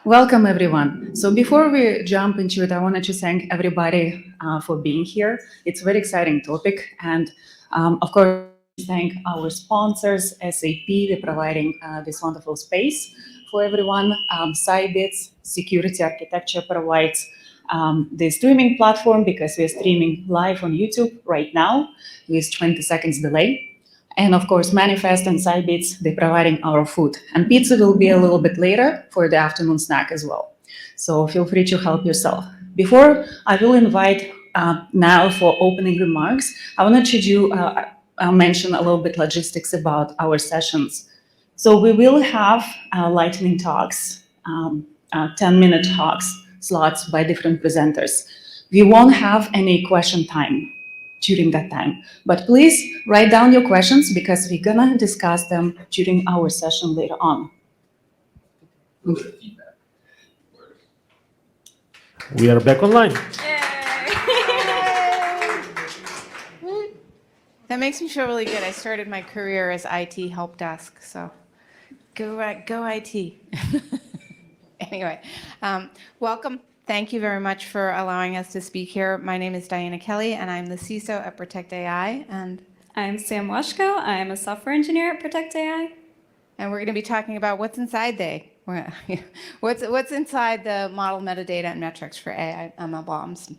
Welcome, everyone. So before we jump into it, I wanted to thank everybody for being here. It's a very exciting topic. And of course, thank our sponsors, SAP, they're providing this wonderful space for everyone. Sybits Security Architecture provides the streaming platform because we're streaming live on YouTube right now with 20 seconds delay. And of course, Manifest and Sybits, they're providing our food. And pizza will be a little bit later for the afternoon snack as well. So feel free to help yourself. Before I will invite now for opening remarks, I wanted to mention a little bit logistics about our sessions. So we will have lightning talks, 10-minute talks, slots by different presenters. We won't have any question time during that time. But please write down your questions because we're gonna discuss them during our session later on. We are back online. That makes me feel really good. I started my career as IT help desk, so go IT. Anyway, welcome. Thank you very much for allowing us to speak here. My name is Diana Kelly, and I'm the CISO at Protect AI. And I'm Sam Washko. I'm a software engineer at Protect AI. And we're going to be talking about what's inside what's inside the model metadata and metrics for AI ML-BOMs.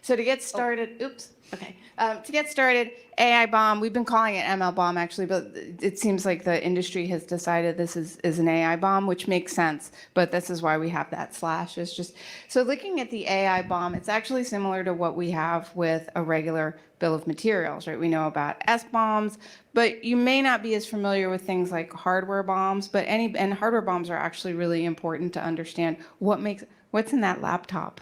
So to get started, to get started, AI-BOM, we've been calling it ML-BOM actually, but it seems like the industry has decided this is an AI-BOM, which makes sense, but this is why we have that slash. It's just, so looking at the AI-BOM, it's actually similar to what we have with a regular bill of materials, right? We know about SBOMs, but you may not be as familiar with things like hardware bombs, and hardware bombs are actually really important to understand what's in that laptop.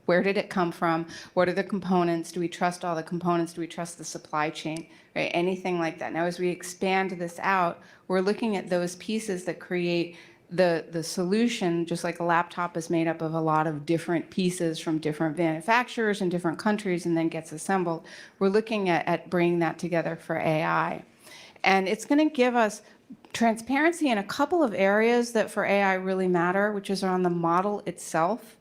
Where did it come from? What are the components? Do we trust all the components? Do we trust the supply chain? Right? Anything like that. Now, as we expand this out, we're looking at those pieces that create the solution, just like a laptop is made up of a lot of different pieces from different manufacturers in different countries and then gets assembled. We're looking at bringing that together for AI. And it's going to give us transparency in a couple of areas that for AI really matter, which is around the model itself.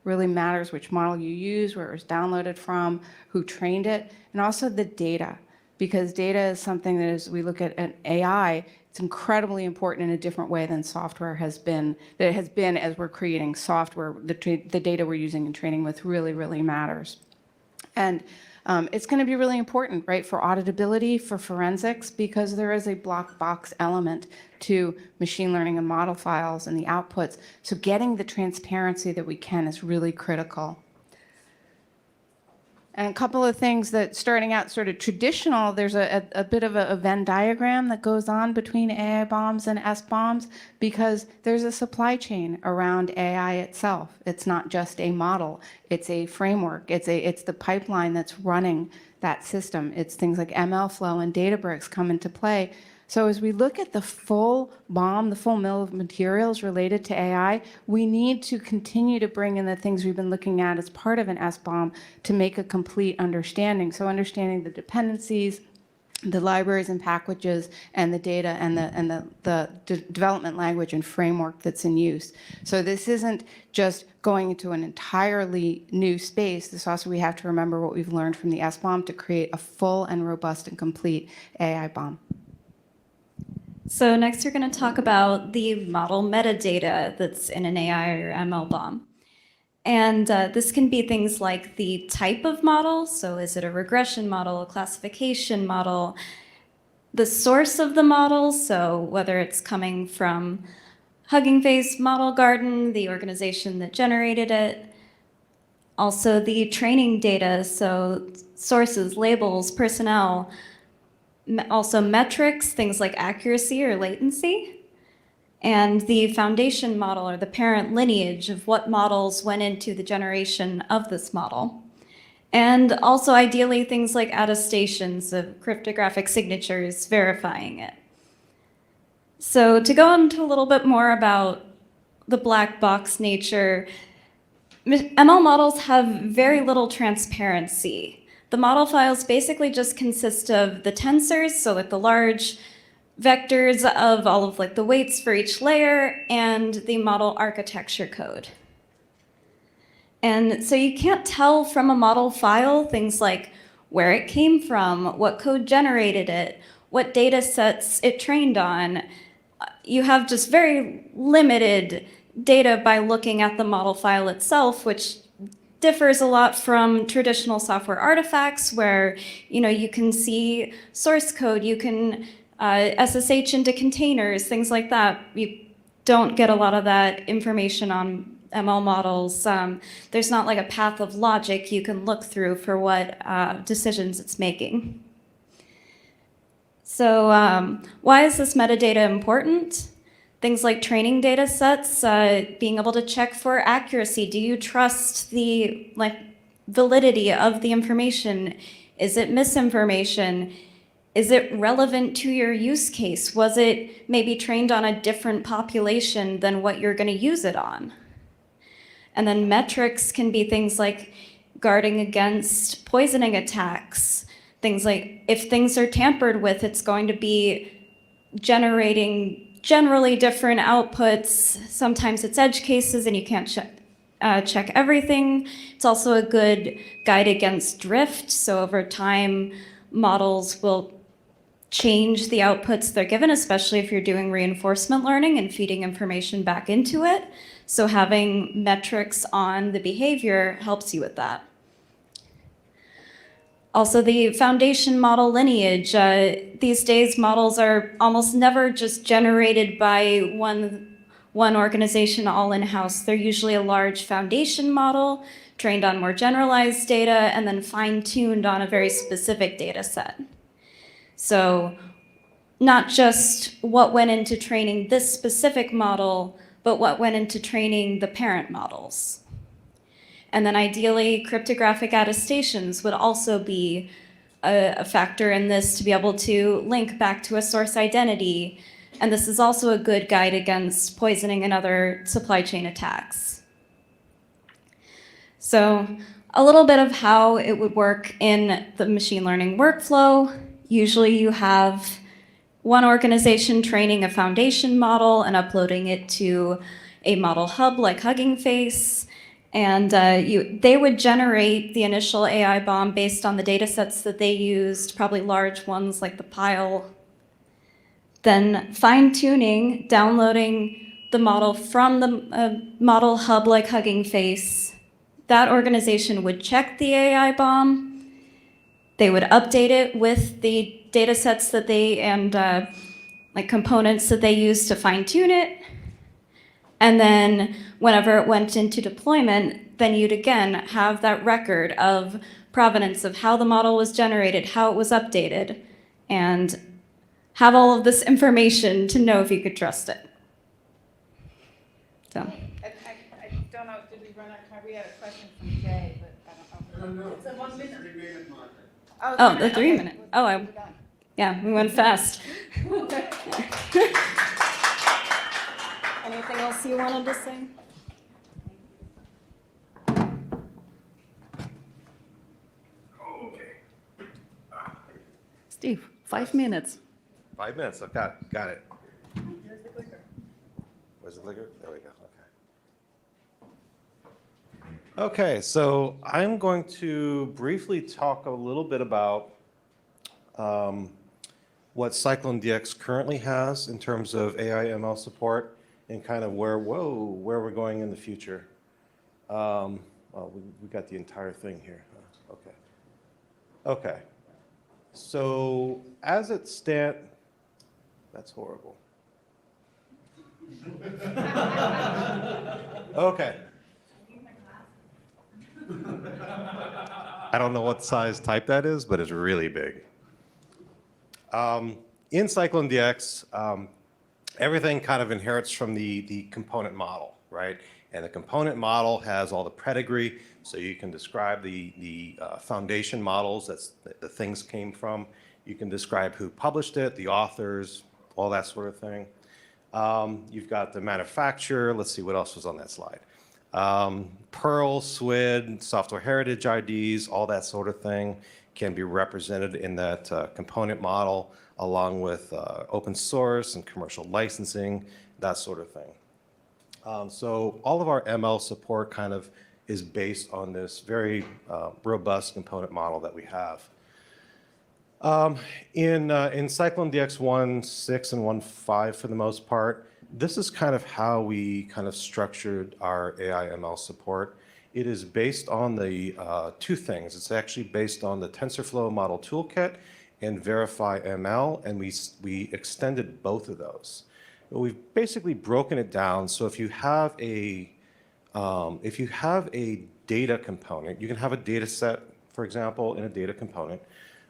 Really matters which model you use, where it was downloaded from, who trained it, and also the data. Because data is something that as we look at AI, it's incredibly important in a different way than software has been, that it has been as we're creating software. The data we're using and training with really, really matters. And it's going to be really important, right, for auditability, for forensics, because there is a black box element to machine learning and model files and the outputs. So getting the transparency that we can is really critical. And a couple of things that starting out sort of traditional, there's a bit of a Venn diagram that goes on between AI-BOMs and SBOMs because there's a supply chain around AI itself. It's not just a model, it's a framework, it's the pipeline that's running that system. It's things like MLflow and Databricks come into play. So as we look at the full BOM, the full mill of materials related to AI, we need to continue to bring in the things we've been looking at as part of an SBOM to make a complete understanding. So understanding the dependencies, the libraries and packages, and the data and the development language and framework that's in use. So this isn't just going into an entirely new space. This also, we have to remember what we've learned from the SBOM to create a full and robust and complete AI-BOM. So next we're going to talk about the model metadata that's in an AI or ML BOM. And this can be things like the type of model. So is it a regression model, a classification model, the source of the model, so whether it's coming from Hugging Face Model Garden, the organization that generated it, also the training data, so sources, labels, personnel, also metrics, things like accuracy or latency, and the foundation model or the parent lineage of what models went into the generation of this model. And also ideally things like attestations of cryptographic signatures verifying it. So to go into a little bit more about the black box nature, ML models have very little transparency. The model files basically just consist of the tensors, so like the large vectors of all of like the weights for each layer and the model architecture code. And so you can't tell from a model file things like where it came from, what code generated it, what data sets it trained on. You have just very limited data by looking at the model file itself, which differs a lot from traditional software artifacts where you can see source code, you can SSH into containers, things like that. You don't get a lot of that information on ML models. There's not like a path of logic you can look through for what decisions it's making. So why is this metadata important? Things like training data sets, being able to check for accuracy. Do you trust the validity of the information? Is it misinformation? Is it relevant to your use case? Was it maybe trained on a different population than what you're going to use it on? And then metrics can be things like guarding against poisoning attacks. Things like if things are tampered with, it's going to be generating generally different outputs. Sometimes it's edge cases and you can't check everything. It's also a good guide against drift. So over time, models will change the outputs they're given, especially if you're doing reinforcement learning and feeding information back into it. So having metrics on the behavior helps you with that. Also, the foundation model lineage. These days, models are almost never just generated by one organization all in-house. They're usually a large foundation model trained on more generalized data and then fine-tuned on a very specific data set. So not just what went into training this specific model, but what went into training the parent models. And then ideally, cryptographic attestations would also be a factor in this to be able to link back to a source identity. And this is also a good guide against poisoning and other supply chain attacks. So a little bit of how it would work in the machine learning workflow. Usually you have one organization training a foundation model and uploading it to a model hub like Hugging Face. And they would generate the initial AI-BOM based on the data sets that they used, probably large ones like the pile. Then fine-tuning, downloading the model from the model hub like Hugging Face. That organization would check the AI-BOM. They would update it with the data sets that they and components that they used to fine-tune it. And then whenever it went into deployment, then you'd again have that record of provenance of how the model was generated, how it was updated, and have all of this information to know if you could trust it. So. I don't know, did we run out of time? We had a question from Jay, but I don't know. No, It's a 1 minute. 3 minute marker. Oh, The 3 minute. Oh, yeah, we went fast. Anything else you wanted to say? Steve, 5 minutes. 5 minutes, I've got it. Where's the clicker? Where's the clicker? There we go, okay. Okay, so I'm going to briefly talk a little bit about what CycloneDX currently has in terms of AI ML support and kind of where we're going in the future. Well, we got the entire thing here. Okay. Okay. So as it stands, that's horrible. Okay. I don't know what size type that is, but it's really big. In CycloneDX, everything kind of inherits from the component model, right? And the component model has all the pedigree, so you can describe the foundation models that the things came from. You can describe who published it, the authors, all that sort of thing. You've got the manufacturer. Let's see what else was on that slide. Perl, SWID, software heritage IDs, all that sort of thing can be represented in that component model. along with open source and commercial licensing, that sort of thing. So all of our ML support kind of is based on this very robust component model that we have. In Cyclone DX 1.6 and 1.5 for the most part, this is kind of how we kind of structured our AI ML support. It is based on the two things. It's actually based on the TensorFlow Model Toolkit and Verify ML, and we extended both of those. But we've basically broken it down. So if you have a data component, you can have a data set, for example, in a data component,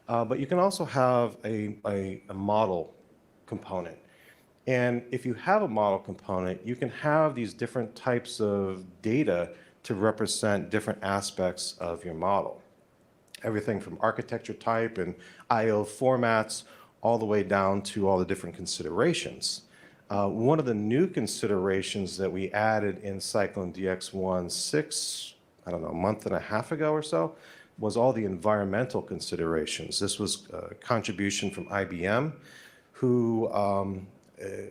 but you can also have a model component. And if you have a model component, you can have these different types of data to represent different aspects of your model. Everything from architecture type and I/O formats, all the way down to all the different considerations. One of the new considerations that we added in Cyclone DX 1.6, I don't know, a month and a half ago or so, was all the environmental considerations. This was a contribution from IBM, who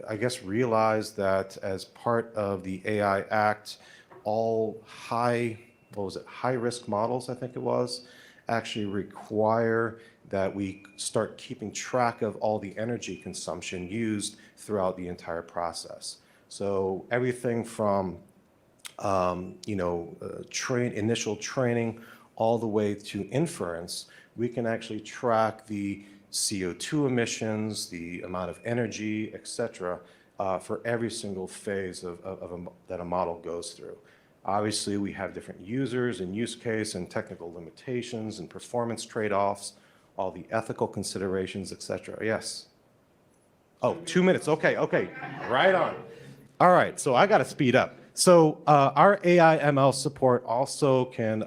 I guess realized that as part of the AI Act, all high-risk models, I think it was, actually require that we start keeping track of all the energy consumption used throughout the entire process. So everything from initial training all the way to inference, we can actually track the CO2 emissions, the amount of energy, et cetera, for every single phase that a model goes through. Obviously, we have different users and use case and technical limitations and performance trade-offs, all the ethical considerations, et cetera. Yes? Oh, 2 minutes. Okay. Right on. All right, so I got to speed up. So our AI ML support also can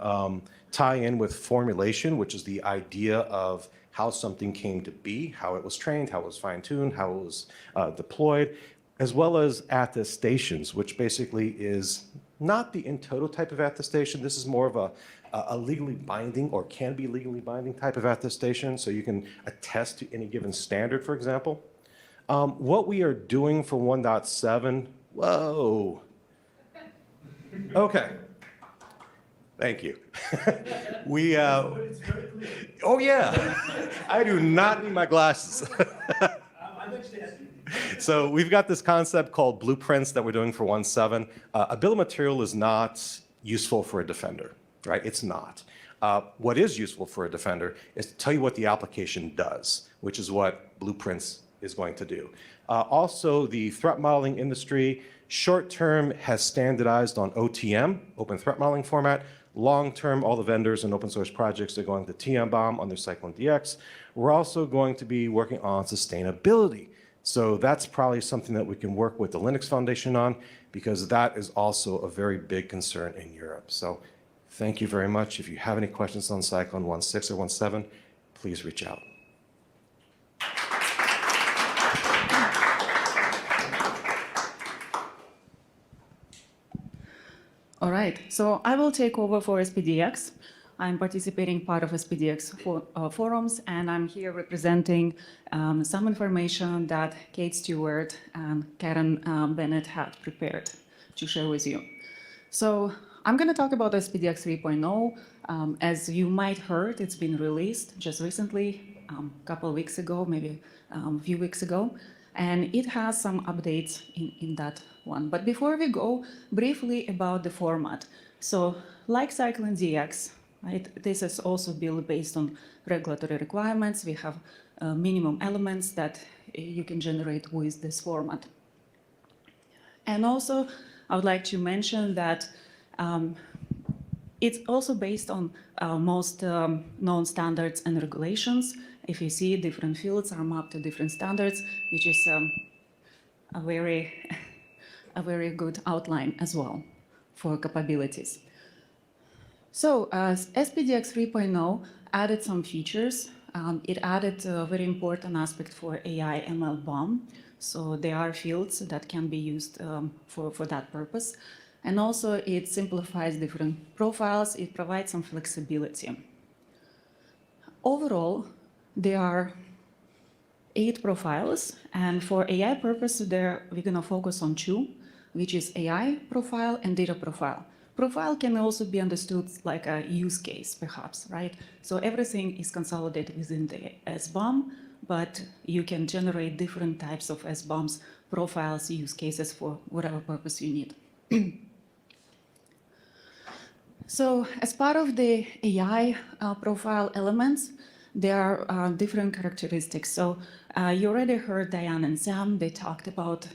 tie in with formulation, which is the idea of how something came to be, how it was trained, how it was fine-tuned, how it was deployed, as well as attestations, which basically is not the in toto type of attestation. This is more of a legally binding or can be legally binding type of attestation, so you can attest to any given standard, for example. What we are doing for 1.7, whoa. Okay. Thank you. Oh yeah, I do not need my glasses. So we've got this concept called blueprints that we're doing for 1.7. A bill of material is not useful for a defender, right? It's not. What is useful for a defender is to tell you what the application does, which is what blueprints is going to do. Also, the threat modeling industry, short-term has standardized on OTM, Open Threat Modeling Format. Long-term, all the vendors and open source projects are going to TM-BOM on their Cyclone DX. We're also going to be working on sustainability. So that's probably something that we can work with the Linux Foundation on, because that is also a very big concern in Europe. So thank you very much. If you have any questions on Cyclone 1.6 or 1.7, please reach out. All right, so I will take over for SPDX. I'm participating part of SPDX forums, and I'm here representing some information that Kate Stewart and Karen Bennett had prepared to share with you. So I'm going to talk about SPDX 3.0. As you might heard, it's been released just recently, a couple of weeks ago, maybe a few weeks ago. And it has some updates in that one. But before we go, briefly about the format. So like Cyclone DX, right, this is also built based on regulatory requirements. We have minimum elements that you can generate with this format. And also, I would like to mention that it's also based on most known standards and regulations. If you see, different fields are mapped to different standards, which is a very good outline as well for capabilities. So SPDX 3.0 added some features. It added a very important aspect for AI-ML-BOM. So there are fields that can be used for that purpose. And also it simplifies different profiles. It provides some flexibility. Overall, 8 profiles, and for AI purpose, we're going to focus on 2, which is AI profile and data profile. Profile can also be understood like a use case, perhaps, right? So everything is consolidated within the SBOM, but you can generate different types of SBOMs, profiles, use cases for whatever purpose you need. So as part of the AI profile elements, there are different characteristics. So you already heard Diane and Sam, they talked about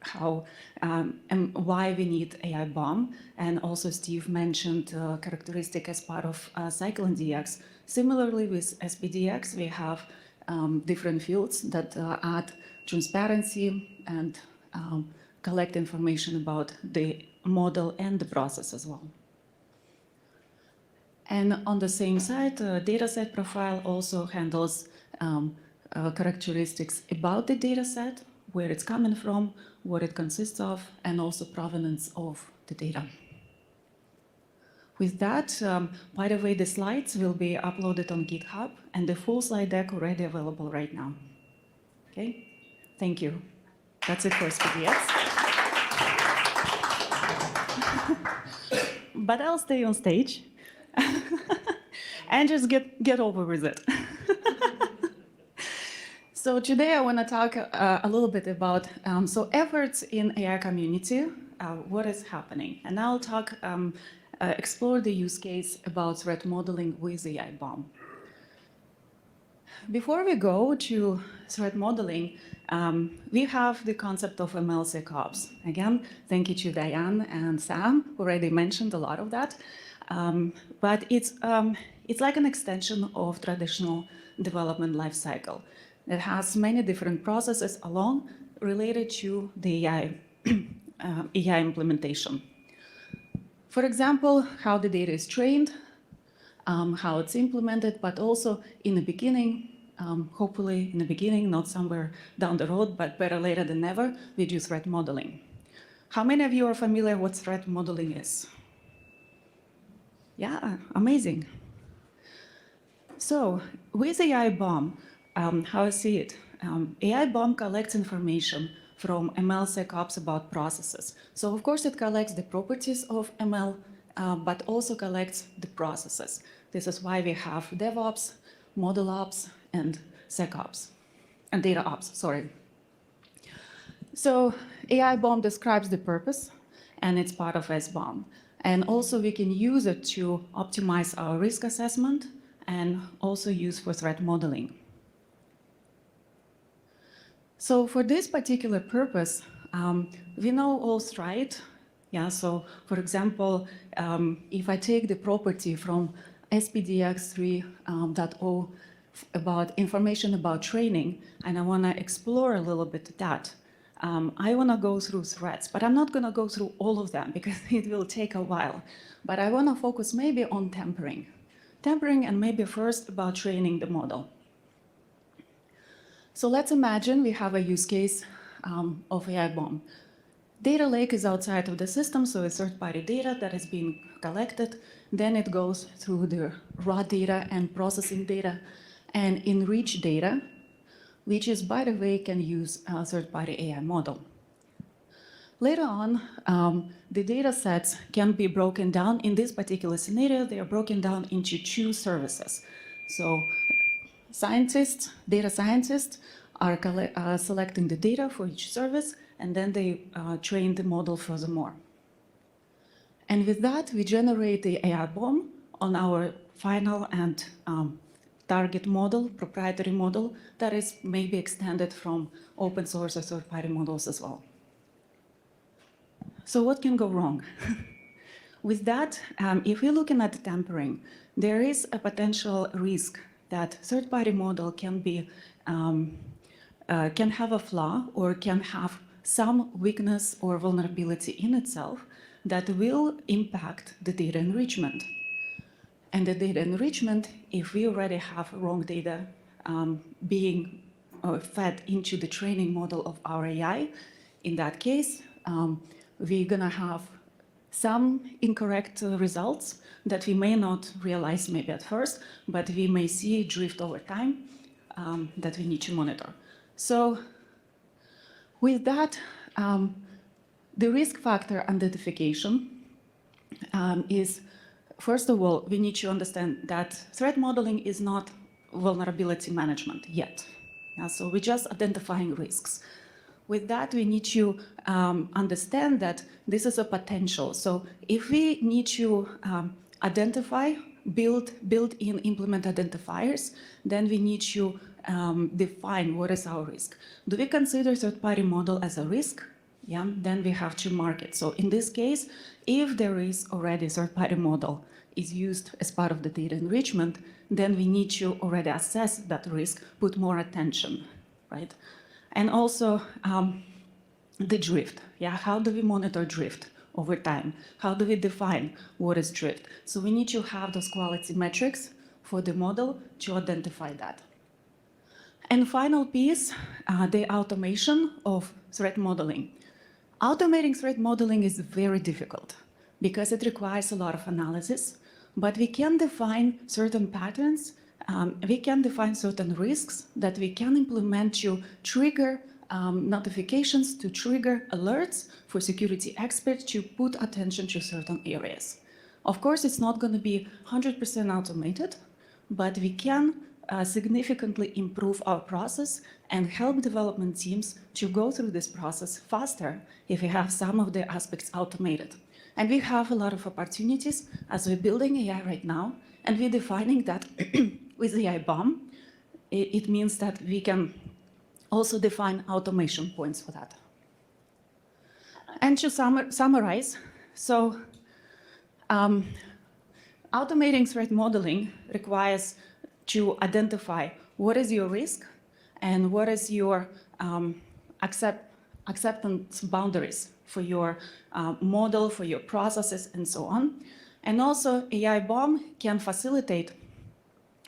how and why we need AI-BOM, and also Steve mentioned characteristic as part of cycle and DX. Similarly with SPDX, we have different fields that add transparency and collect information about the model and the process as well. And on the same side, dataset profile also handles characteristics about the dataset, where it's coming from, what it consists of, and also provenance of the data. With that, by the way, the slides will be uploaded on GitHub, and the full slide deck already available right now. Okay, thank you. That's it for SPDX. But I'll stay on stage and just get over with it. So today I want to talk a little bit about efforts in AI community, what is happening, and I'll talk explore the use case about threat modeling with AI-BOM. Before we go to threat modeling, we have the concept of MLSECOPS. Again, thank you to Diane and Sam, who already mentioned a lot of that. But it's like an extension of traditional development lifecycle. It has many different processes along related to the AI, AI implementation. For example, how the data is trained, how it's implemented, but also in the beginning, hopefully in the beginning, not somewhere down the road, but better later than never, we do threat modeling. How many of you are familiar what threat modeling is? Yeah, amazing. So with AI-BOM, how I see it, AI-BOM collects information from MLSECOPS about processes. So of course it collects the properties of ML, but also collects the processes. This is why we have DevOps, Model Ops, and SecOps, and Data Ops, sorry. So AI-BOM describes the purpose, and it's part of SBOM. And also we can use it to optimize our risk assessment and also use for threat modeling. So for this particular purpose, we know ALL's right. Yeah, so for example, if I take the property from SPDX 3.0 about information about training, and I want to explore a little bit that, I want to go through threats, but I'm not going to go through all of them because it will take a while. But I want to focus maybe on tempering. Tempering, and maybe first about training the model. So let's imagine we have a use case of AI-BOM. Data lake is outside of the system, so it's third-party data that is being collected. Then it goes through the raw data and processing data and enrich data, which is, by the way, can use a third-party AI model. Later on, the data sets can be broken down. In this particular scenario, they are broken down into 2 services. So scientists, data scientists, are selecting the data for each service, and then they train the model furthermore. And with that, we generate the AI-BOM on our final and target model, proprietary model, that is maybe extended from open source or third-party models as well. So what can go wrong? With that, if we're looking at the tempering, there is a potential risk that third-party model can be can have a flaw or can have some weakness or vulnerability in itself that will impact the data enrichment. And the data enrichment, if we already have wrong data being fed into the training model of our AI, in that case, we're gonna have some incorrect results that we may not realize maybe at first, but we may see drift over time. that we need to monitor. So with that, the risk factor identification is, first of all, we need to understand that threat modeling is not vulnerability management yet. Yeah, so we're just identifying risks. With that, we need to understand that this is a potential. So if we need to identify, build in, implement identifiers, then we need to define what is our risk. Do we consider third-party model as a risk? Yeah, then we have to mark it. So in this case, if there is already third-party model is used as part of the data enrichment, then we need to already assess that risk, put more attention, right? And also the drift. Yeah, how do we monitor drift over time? How do we define what is drift? So we need to have those quality metrics for the model to identify that. And final piece, the automation of threat modeling. Automating threat modeling is very difficult because it requires a lot of analysis, but we can define certain patterns, we can define certain risks that we can implement to trigger notifications, to trigger alerts for security experts to put attention to certain areas. Of course, it's not going to be 100% automated, but we can significantly improve our process and help development teams to go through this process faster if we have some of the aspects automated. And we have a lot of opportunities as we're building AI right now, and we're defining that with AI-BOM. It means that we can also define automation points for that. And to summarize, so automating threat modeling requires to identify what is your risk and what is your acceptance boundaries for your model, for your processes, and so on. And also, AI-BOM can facilitate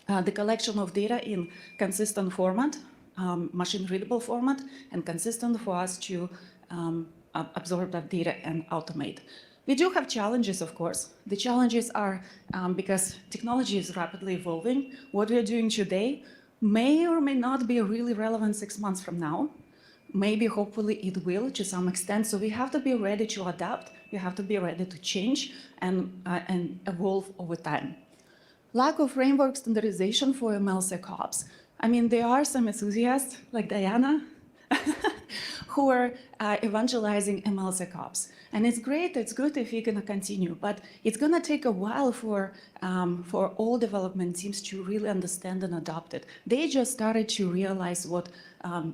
the collection of data in consistent format, machine-readable format, and consistent for us to absorb that data and automate. We do have challenges, of course. The challenges are because technology is rapidly evolving. What we're doing today may or may not be really relevant 6 months from now. Maybe, hopefully, it will to some extent. So we have to be ready to adapt. We have to be ready to change and evolve over time. Lack of framework standardization for MLSECOPS. I mean, there are some enthusiasts like Diana who are evangelizing MLSECOPS. And it's great, it's good if you're going to continue, but it's going to take a while for all development teams to really understand and adopt it. They just started to realize what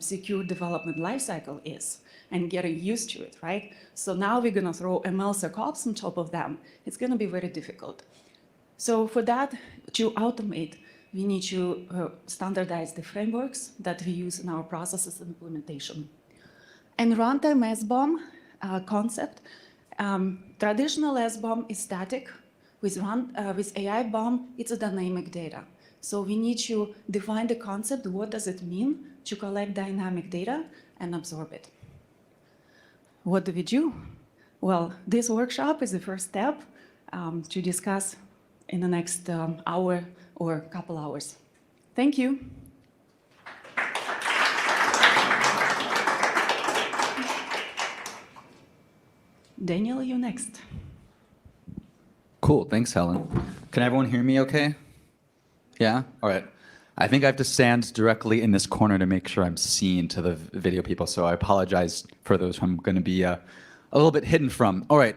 secure development lifecycle is and getting used to it, right? So now we're going to throw MLSECOPS on top of them. It's going to be very difficult. So for that, to automate, we need to standardize the frameworks that we use in our processes and implementation. And runtime SBOM concept, traditional SBOM is static. With AI-BOM, it's a dynamic data. So we need to define the concept. What does it mean to collect dynamic data and absorb it? What do we do? Well, this workshop is the first step to discuss in the next hour or couple hours. Thank you. Daniel, you next. Cool, thanks, Helen. Can everyone hear me okay? Yeah? All right. I think I have to stand directly in this corner to make sure I'm seen to the video people, so I apologize for those who I'm going to be a little bit hidden from. All right.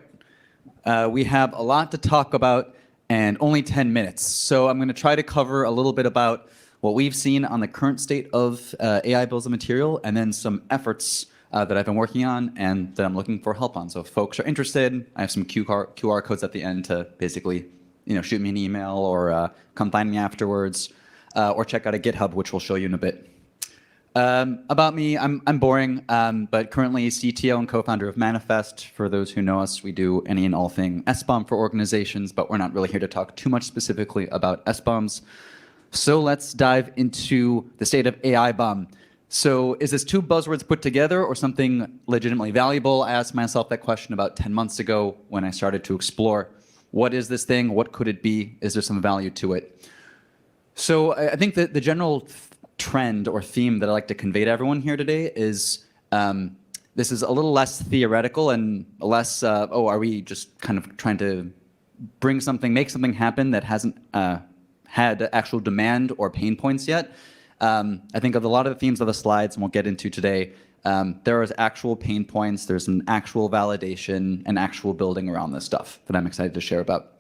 We have a lot to talk about and only 10 minutes. So I'm going to try to cover a little bit about what we've seen on the current state of AI bills of material, and then some efforts that I've been working on and that I'm looking for help on. So if folks are interested, I have some QR codes at the end to basically, shoot me an email or come find me afterwards, or check out a GitHub, which we'll show you in a bit. About me, I'm boring, but currently CTO and co-founder of Manifest. For those who know us, we do any and all thing SBOM for organizations, but we're not really here to talk too much specifically about SBOMs. So let's dive into the state of AI-BOM. So is this two buzzwords put together or something legitimately valuable? I asked myself that question about 10 months ago when I started to explore, what is this thing? What could it be? Is there some value to it? So I think that the general trend or theme that I like to convey to everyone here today is this is a little less theoretical and less, oh, are we just kind of trying to bring something, make something happen that hasn't had actual demand or pain points yet. I think of a lot of the themes of the slides, and we'll get into today, there is actual pain points, there's an actual validation and actual building around this stuff that I'm excited to share about.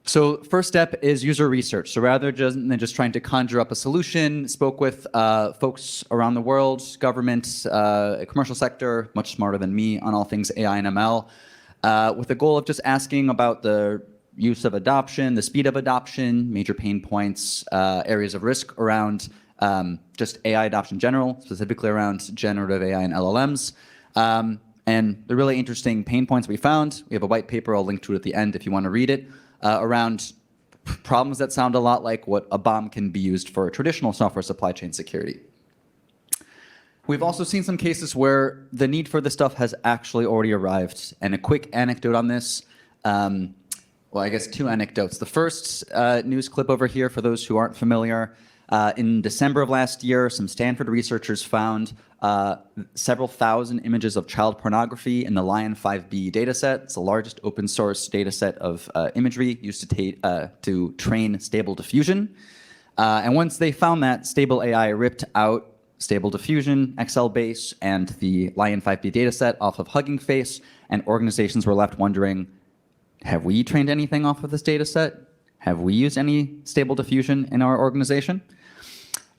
So first step is user research. So rather than just trying to conjure up a solution, spoke with folks around the world, government, commercial sector, much smarter than me on all things AI and ML, with the goal of just asking about the use of adoption, the speed of adoption, major pain points, areas of risk around just AI adoption in general, specifically around generative AI and LLMs. And the really interesting pain points we found, we have a white paper, I'll link to it at the end if you want to read it, around problems that sound a lot like what a bomb can be used for traditional software supply chain security. We've also seen some cases where the need for this stuff has actually already arrived. And a quick anecdote on this, well, I guess two anecdotes. The first news clip over here, for those who aren't familiar, in December of last year, some Stanford researchers found several thousand images of child pornography in the Lion 5B dataset. It's the largest open source dataset of imagery used to train Stable Diffusion. And once they found that, Stable AI ripped out Stable Diffusion, XL Base, and the Lion 5B dataset off of Hugging Face, and organizations were left wondering, have we trained anything off of this dataset? Have we used any Stable Diffusion in our organization?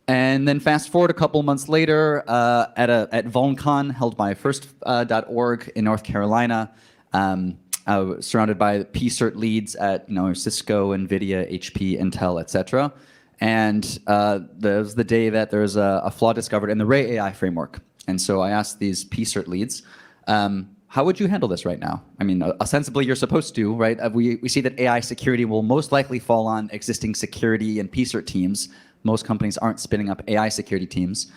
And then fast forward a couple months later, at VulnCon, held by First.org in North Carolina, surrounded by P-Cert leads at Cisco, NVIDIA, HP, Intel, etc. And that was the day that there was a flaw discovered in the Ray AI framework. And so I asked these P-Cert leads, how would you handle this right now? I mean, ostensibly you're supposed to, right? We see that AI security will most likely fall on existing security and P-Cert teams. Most companies aren't spinning up AI security teams.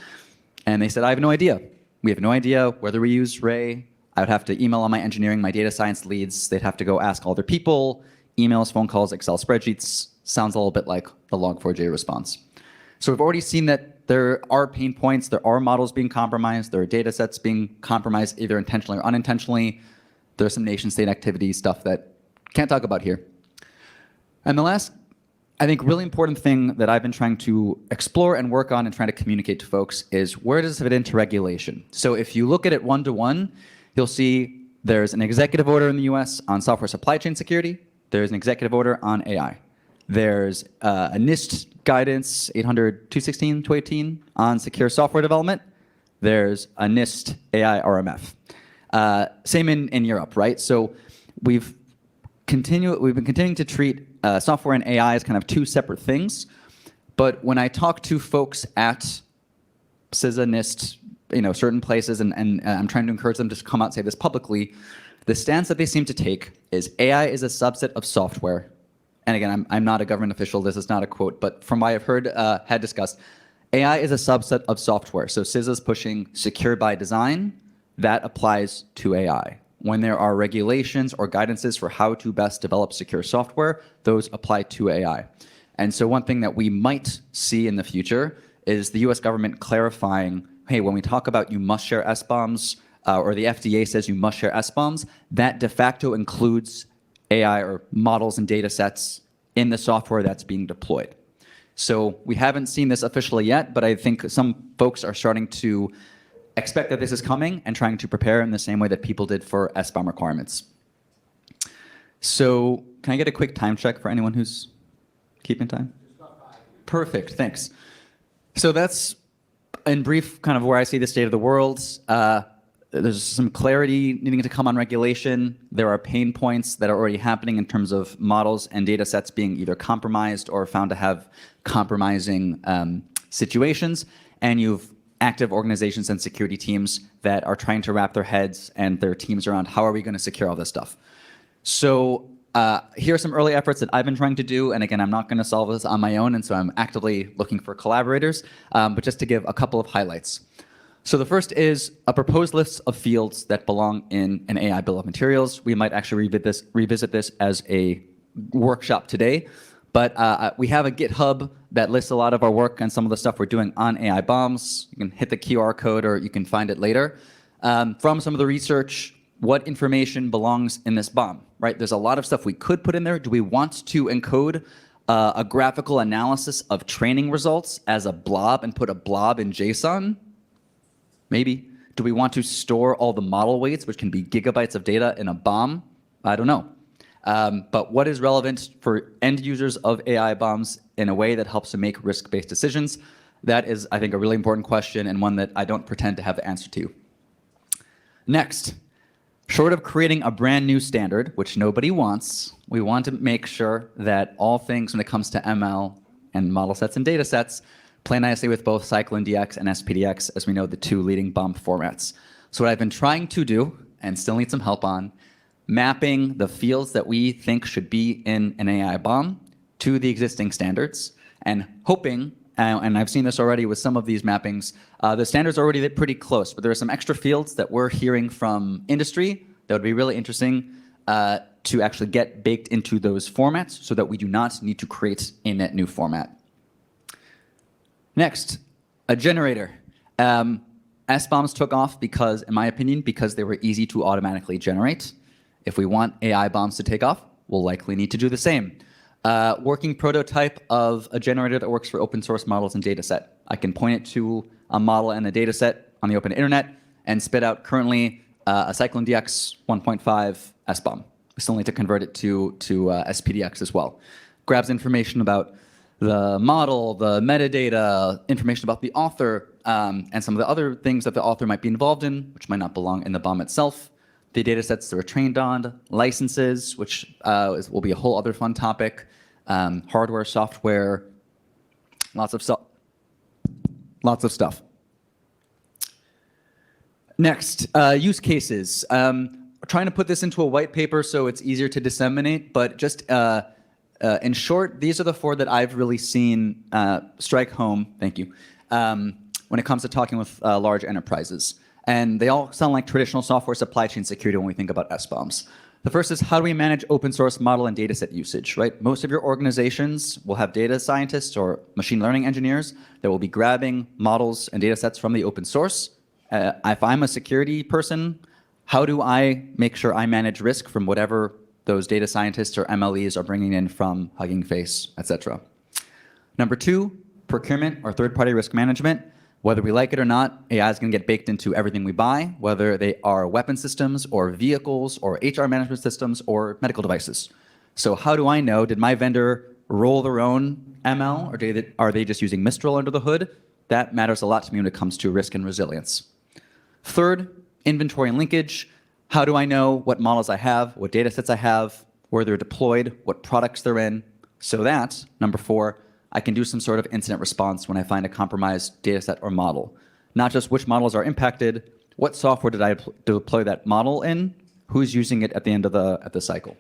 And they said, I have no idea. We have no idea whether we use Ray. I would have to email all my engineering, my data science leads. They'd have to go ask all their people, emails, phone calls, Excel spreadsheets. Sounds a little bit like the Log4j response. So we've already seen that there are pain points, there are models being compromised, there are data sets being compromised either intentionally or unintentionally. There's some nation state activity stuff that can't talk about here. And the last, I think, really important thing that I've been trying to explore and work on and trying to communicate to folks is where does it fit into regulation? So if you look at it one-to-one, you'll see there's an executive order in the US on software supply chain security. There's an executive order on AI. There's a NIST guidance 800-216-218 on secure software development. There's a NIST AI RMF. Same in Europe, right? So we've been continuing to treat software and AI as kind of two separate things. But when I talk to folks at CISA, NIST, certain places, and I'm trying to encourage them to come out and say this publicly, the stance that they seem to take is AI is a subset of software. And again, I'm not a government official, this is not a quote, but from what I've heard, had discussed, AI is a subset of software. So CISA is pushing secure by design, that applies to AI. When there are regulations or guidances for how to best develop secure software, those apply to AI. And so one thing that we might see in the future is the US government clarifying, hey, when we talk about you must share SBOMs, or the FDA says you must share SBOMs, that de facto includes AI or models and data sets in the software that's being deployed. So we haven't seen this officially yet, but I think some folks are starting to expect that this is coming and trying to prepare in the same way that people did for SBOM requirements. So can I get a quick time check for anyone who's keeping time? Perfect, thanks. So that's, in brief, kind of where I see the state of the world. There's some clarity needing to come on regulation. There are pain points that are already happening in terms of models and data sets being either compromised or found to have compromising situations. And you've active organizations and security teams that are trying to wrap their heads and their teams around how are we going to secure all this stuff. So here are some early efforts that I've been trying to do. And again, I'm not going to solve this on my own. And so I'm actively looking for collaborators. But just to give a couple of highlights. So the first is a proposed list of fields that belong in an AI bill of materials. We might actually revisit this as a workshop today. But we have a GitHub that lists a lot of our work and some of the stuff we're doing on AI-BOMs. You can hit the QR code or you can find it later. From some of the research, what information belongs in this BOM, right? There's a lot of stuff we could put in there. Do we want to encode a graphical analysis of training results as a blob and put a blob in JSON? Maybe. Do we want to store all the model weights, which can be gigabytes of data, in a BOM? I don't know. But what is relevant for end users of AI-BOMs in a way that helps to make risk-based decisions? That is, I think, a really important question and one that I don't pretend to have the answer to. Next, short of creating a brand new standard, which nobody wants, we want to make sure that all things when it comes to ML and model sets and data sets play nicely with both CycleNDX and SPDX, as we know, the two leading BOM formats. So what I've been trying to do, and still need some help on, mapping the fields that we think should be in an AI-BOM to the existing standards, and hoping, and I've seen this already with some of these mappings, the standards are already pretty close, but there are some extra fields that we're hearing from industry that would be really interesting to actually get baked into those formats so that we do not need to create a net new format. Next, a generator. SBOMs took off because, in my opinion, because they were easy to automatically generate. If we want AI-BOMs to take off, we'll likely need to do the same. Working prototype of a generator that works for open source models and data set. I can point it to a model and a data set on the open internet and spit out currently a CycleNDX 1.5 SBOM. We still need to convert it to SPDX as well. Grabs information about the model, the metadata, information about the author, and some of the other things that the author might be involved in, which might not belong in the BOM itself. The data sets that are trained on, licenses, which will be a whole other fun topic, hardware, software, lots of stuff. Next, use cases. Trying to put this into a white paper so it's easier to disseminate, but just in short, these are the four that I've really seen strike home, thank you, when it comes to talking with large enterprises. And they all sound like traditional software supply chain security when we think about SBOMs. The first is, how do we manage open source model and dataset usage, right? Most of your organizations will have data scientists or machine learning engineers that will be grabbing models and datasets from the open source. If I'm a security person, how do I make sure I manage risk from whatever those data scientists or MLEs are bringing in from Hugging Face, et cetera? Number two, procurement or third-party risk management. Whether we like it or not, AI is going to get baked into everything we buy, whether they are weapon systems or vehicles or HR management systems or medical devices. So how do I know, did my vendor roll their own ML, or are they just using Mistral under the hood? That matters a lot to me when it comes to risk and resilience. Third, inventory and linkage. How do I know what models I have, what data sets I have, where they're deployed, what products they're in, so that, number four, I can do some sort of incident response when I find a compromised data set or model. Not just which models are impacted, what software did I deploy that model in, who's using it at the end of the cycle.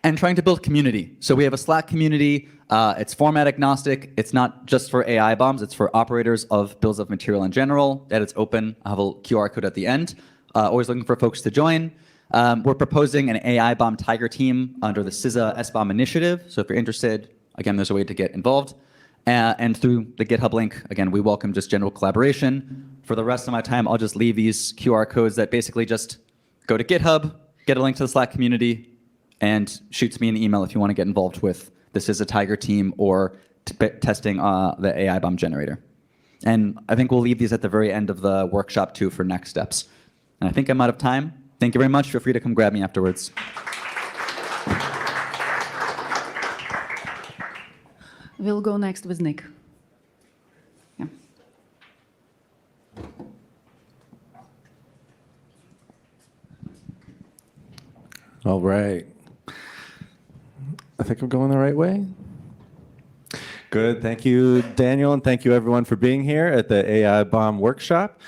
And trying to build community. So we have a Slack community. It's format agnostic. It's not just for AI-BOMs. It's for operators of bills of material in general. That it's open. I have a QR code at the end. Always looking for folks to join. We're proposing an AI-BOM Tiger team under the CISA SBOM initiative. So if you're interested, again, there's a way to get involved. And through the GitHub link, again, we welcome just general collaboration. For the rest of my time, I'll just leave these QR codes that basically just go to GitHub, get a link to the Slack community, and shoots me an email if you want to get involved with this is a Tiger team or testing the AI-BOM generator. And I think we'll leave these at the very end of the workshop too for next steps. And I think I'm out of time. Thank you very much. Feel free to come grab me afterwards. We'll go next with Nick. Yeah. All right. I think I'm going the right way. Good. Thank you, Daniel, and thank you, everyone, for being here at the AI-BOM workshop.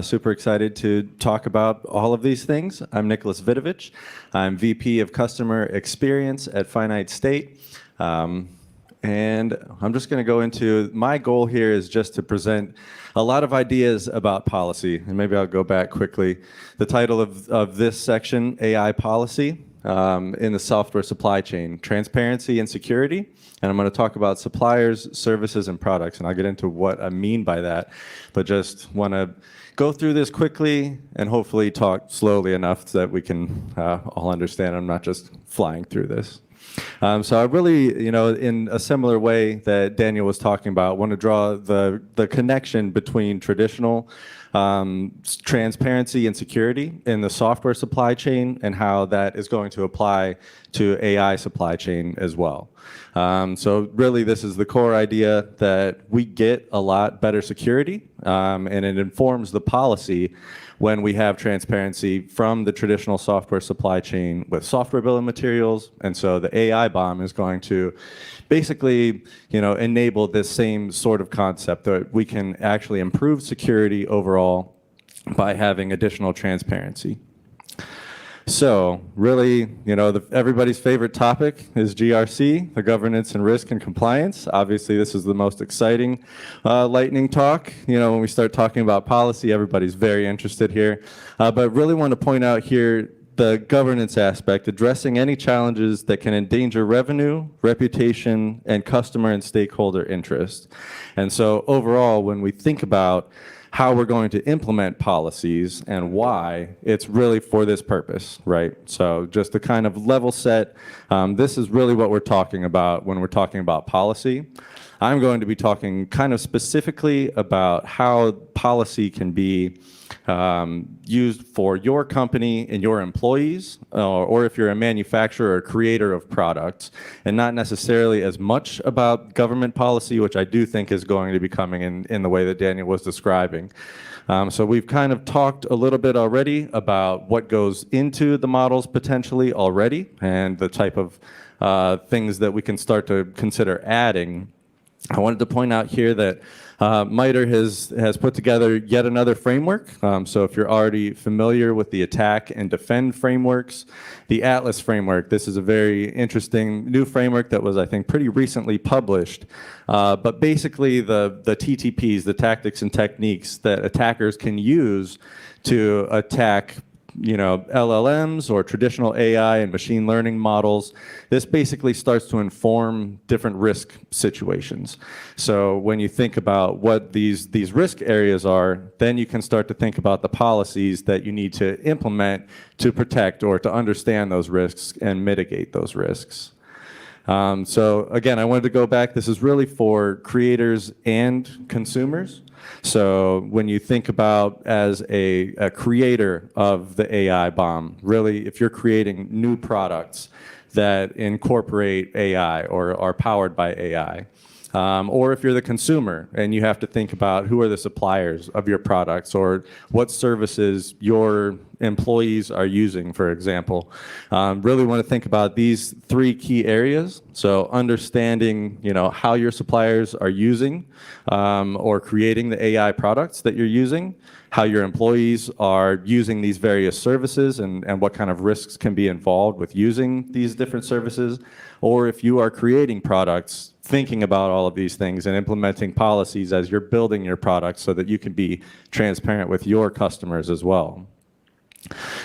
Super excited to talk about all of these things. I'm Nicholas Vidovich. I'm VP of Customer Experience at Finite State. And I'm just going to go into, my goal here is just to present a lot of ideas about policy. And maybe I'll go back quickly. The title of this section, AI Policy. in the software supply chain, transparency and security. And I'm going to talk about suppliers, services, and products. And I'll get into what I mean by that. But just want to go through this quickly and hopefully talk slowly enough so that we can all understand. I'm not just flying through this. So I really, in a similar way that Daniel was talking about, want to draw the connection between traditional transparency and security in the software supply chain and how that is going to apply to AI supply chain as well. So really, this is the core idea that we get a lot better security, and it informs the policy when we have transparency from the traditional software supply chain with software bill of materials. And so the AI-BOM is going to basically, enable this same sort of concept that we can actually improve security overall by having additional transparency. So really, everybody's favorite topic is GRC, the governance and risk and compliance. Obviously, this is the most exciting lightning talk. When we start talking about policy, everybody's very interested here. But really want to point out here the governance aspect, addressing any challenges that can endanger revenue, reputation, and customer and stakeholder interest. And so overall, when we think about how we're going to implement policies and why, it's really for this purpose, right? So just to kind of level set, this is really what we're talking about when we're talking about policy. I'm going to be talking kind of specifically about how policy can be used for your company and your employees, or if you're a manufacturer or creator of products, and not necessarily as much about government policy, which I do think is going to be coming in the way that Daniel was describing. So we've kind of talked a little bit already about what goes into the models potentially already, and the type of things that we can start to consider adding. I wanted to point out here that MITRE has put together yet another framework. So if you're already familiar with the attack and defend frameworks, the Atlas framework, this is a very interesting new framework that was, I think, pretty recently published. But basically the TTPs, the tactics and techniques that attackers can use to attack LLMs or traditional AI and machine learning models, this basically starts to inform different risk situations. So when you think about what these risk areas are, then you can start to think about the policies that you need to implement to protect or to understand those risks and mitigate those risks. So again, I wanted to go back. This is really for creators and consumers. So when you think about as a creator of the AI-BOM, really, if you're creating new products that incorporate AI or are powered by AI, or if you're the consumer and you have to think about who are the suppliers of your products or what services your employees are using, for example, really want to think about these three key areas. So understanding, how your suppliers are using or creating the AI products that you're using, how your employees are using these various services and what kind of risks can be involved with using these different services, or if you are creating products, thinking about all of these things and implementing policies as you're building your products so that you can be transparent with your customers as well.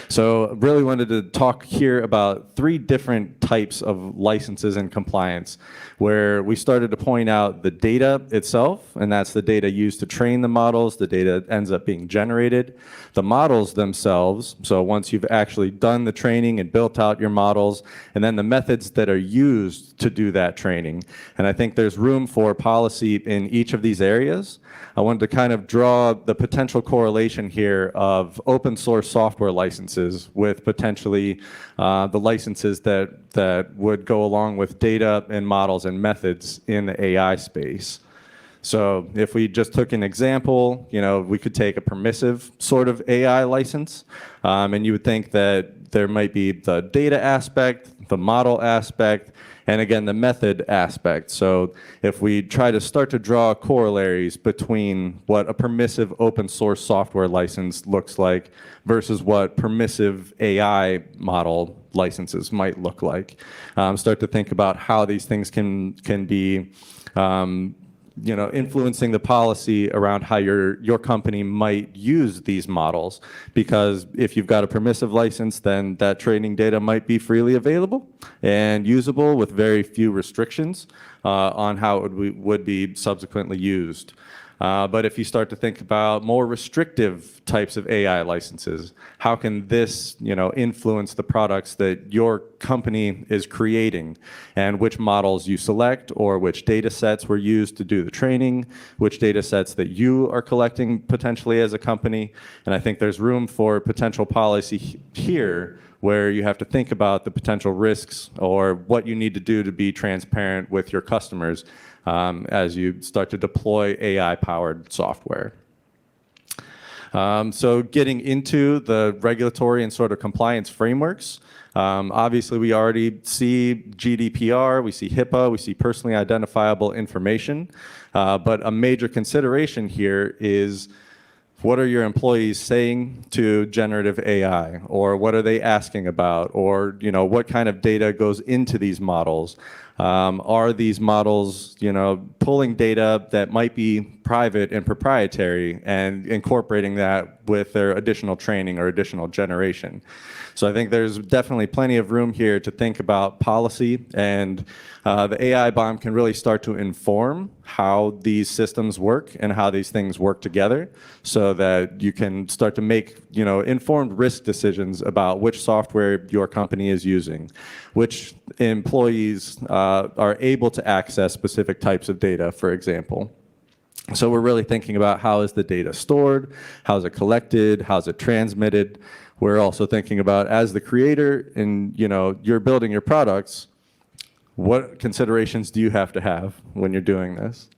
So really wanted to talk here about three different types of licenses and compliance, where we started to point out the data itself, and that's the data used to train the models, the data ends up being generated, the models themselves, so once you've actually done the training and built out your models, and then the methods that are used to do that training. And I think there's room for policy in each of these areas. I wanted to kind of draw the potential correlation here of open source software licenses with potentially the licenses that would go along with data and models and methods in the AI space. So if we just took an example, we could take a permissive sort of AI license, and you would think that there might be the data aspect, the model aspect, and again, the method aspect. So if we try to start to draw corollaries between what a permissive open source software license looks like versus what permissive AI model licenses might look like, start to think about how these things can be influencing the policy around how your company might use these models. Because if you've got a permissive license, then that training data might be freely available and usable with very few restrictions on how it would be subsequently used. But if you start to think about more restrictive types of AI licenses, how can this, influence the products that your company is creating, and which models you select, or which data sets were used to do the training, which data sets that you are collecting potentially as a company? And I think there's room for potential policy here, where you have to think about the potential risks or what you need to do to be transparent with your customers as you start to deploy AI-powered software. So getting into the regulatory and sort of compliance frameworks, obviously we already see GDPR, we see HIPAA, we see personally identifiable information, but a major consideration here is, what are your employees saying to generative AI? Or what are they asking about? Or what kind of data goes into these models? Are these models pulling data that might be private and proprietary and incorporating that with their additional training or additional generation? So I think there's definitely plenty of room here to think about policy, and the AI-BOM can really start to inform how these systems work and how these things work together, so that you can start to make informed risk decisions about which software your company is using, which employees are able to access specific types of data, for example. So we're really thinking about, how is the data stored, how is it collected, how is it transmitted. We're also thinking about, as the creator and you're building your products, what considerations do you have to have when you're doing this?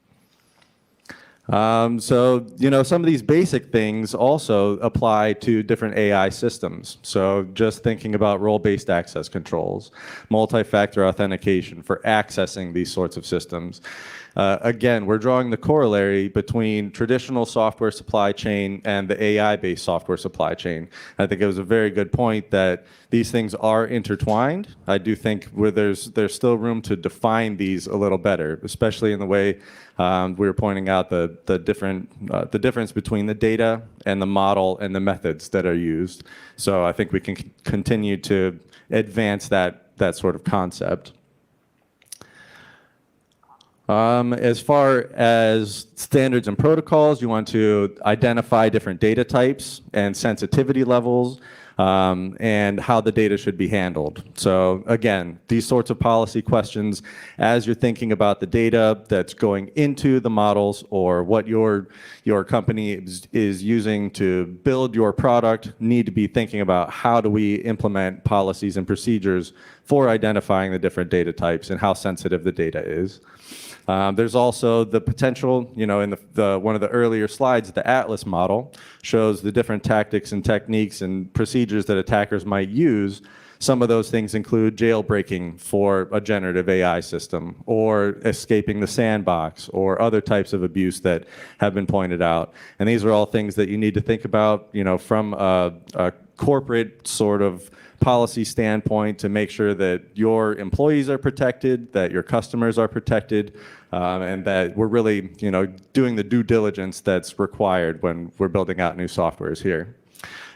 So some of these basic things also apply to different AI systems. So just thinking about role-based access controls, multi-factor authentication for accessing these sorts of systems. Again, we're drawing the corollary between traditional software supply chain and the AI-based software supply chain. I think it was a very good point that these things are intertwined. I do think there's still room to define these a little better, especially in the way we were pointing out the difference between the data and the model and the methods that are used. So I think we can continue to advance that sort of concept. As far as standards and protocols, you want to identify different data types and sensitivity levels, and how the data should be handled. So again, these sorts of policy questions, as you're thinking about the data that's going into the models, or what your company is using to build your product, need to be thinking about, how do we implement policies and procedures for identifying the different data types and how sensitive the data is. There's also the potential, in one of the earlier slides, the Atlas model shows the different tactics and techniques and procedures that attackers might use. Some of those things include jailbreaking for a generative AI system, or escaping the sandbox, or other types of abuse that have been pointed out. And these are all things that you need to think about, from a corporate sort of policy standpoint, to make sure that your employees are protected, that your customers are protected, and that we're really, doing the due diligence that's required when we're building out new softwares here.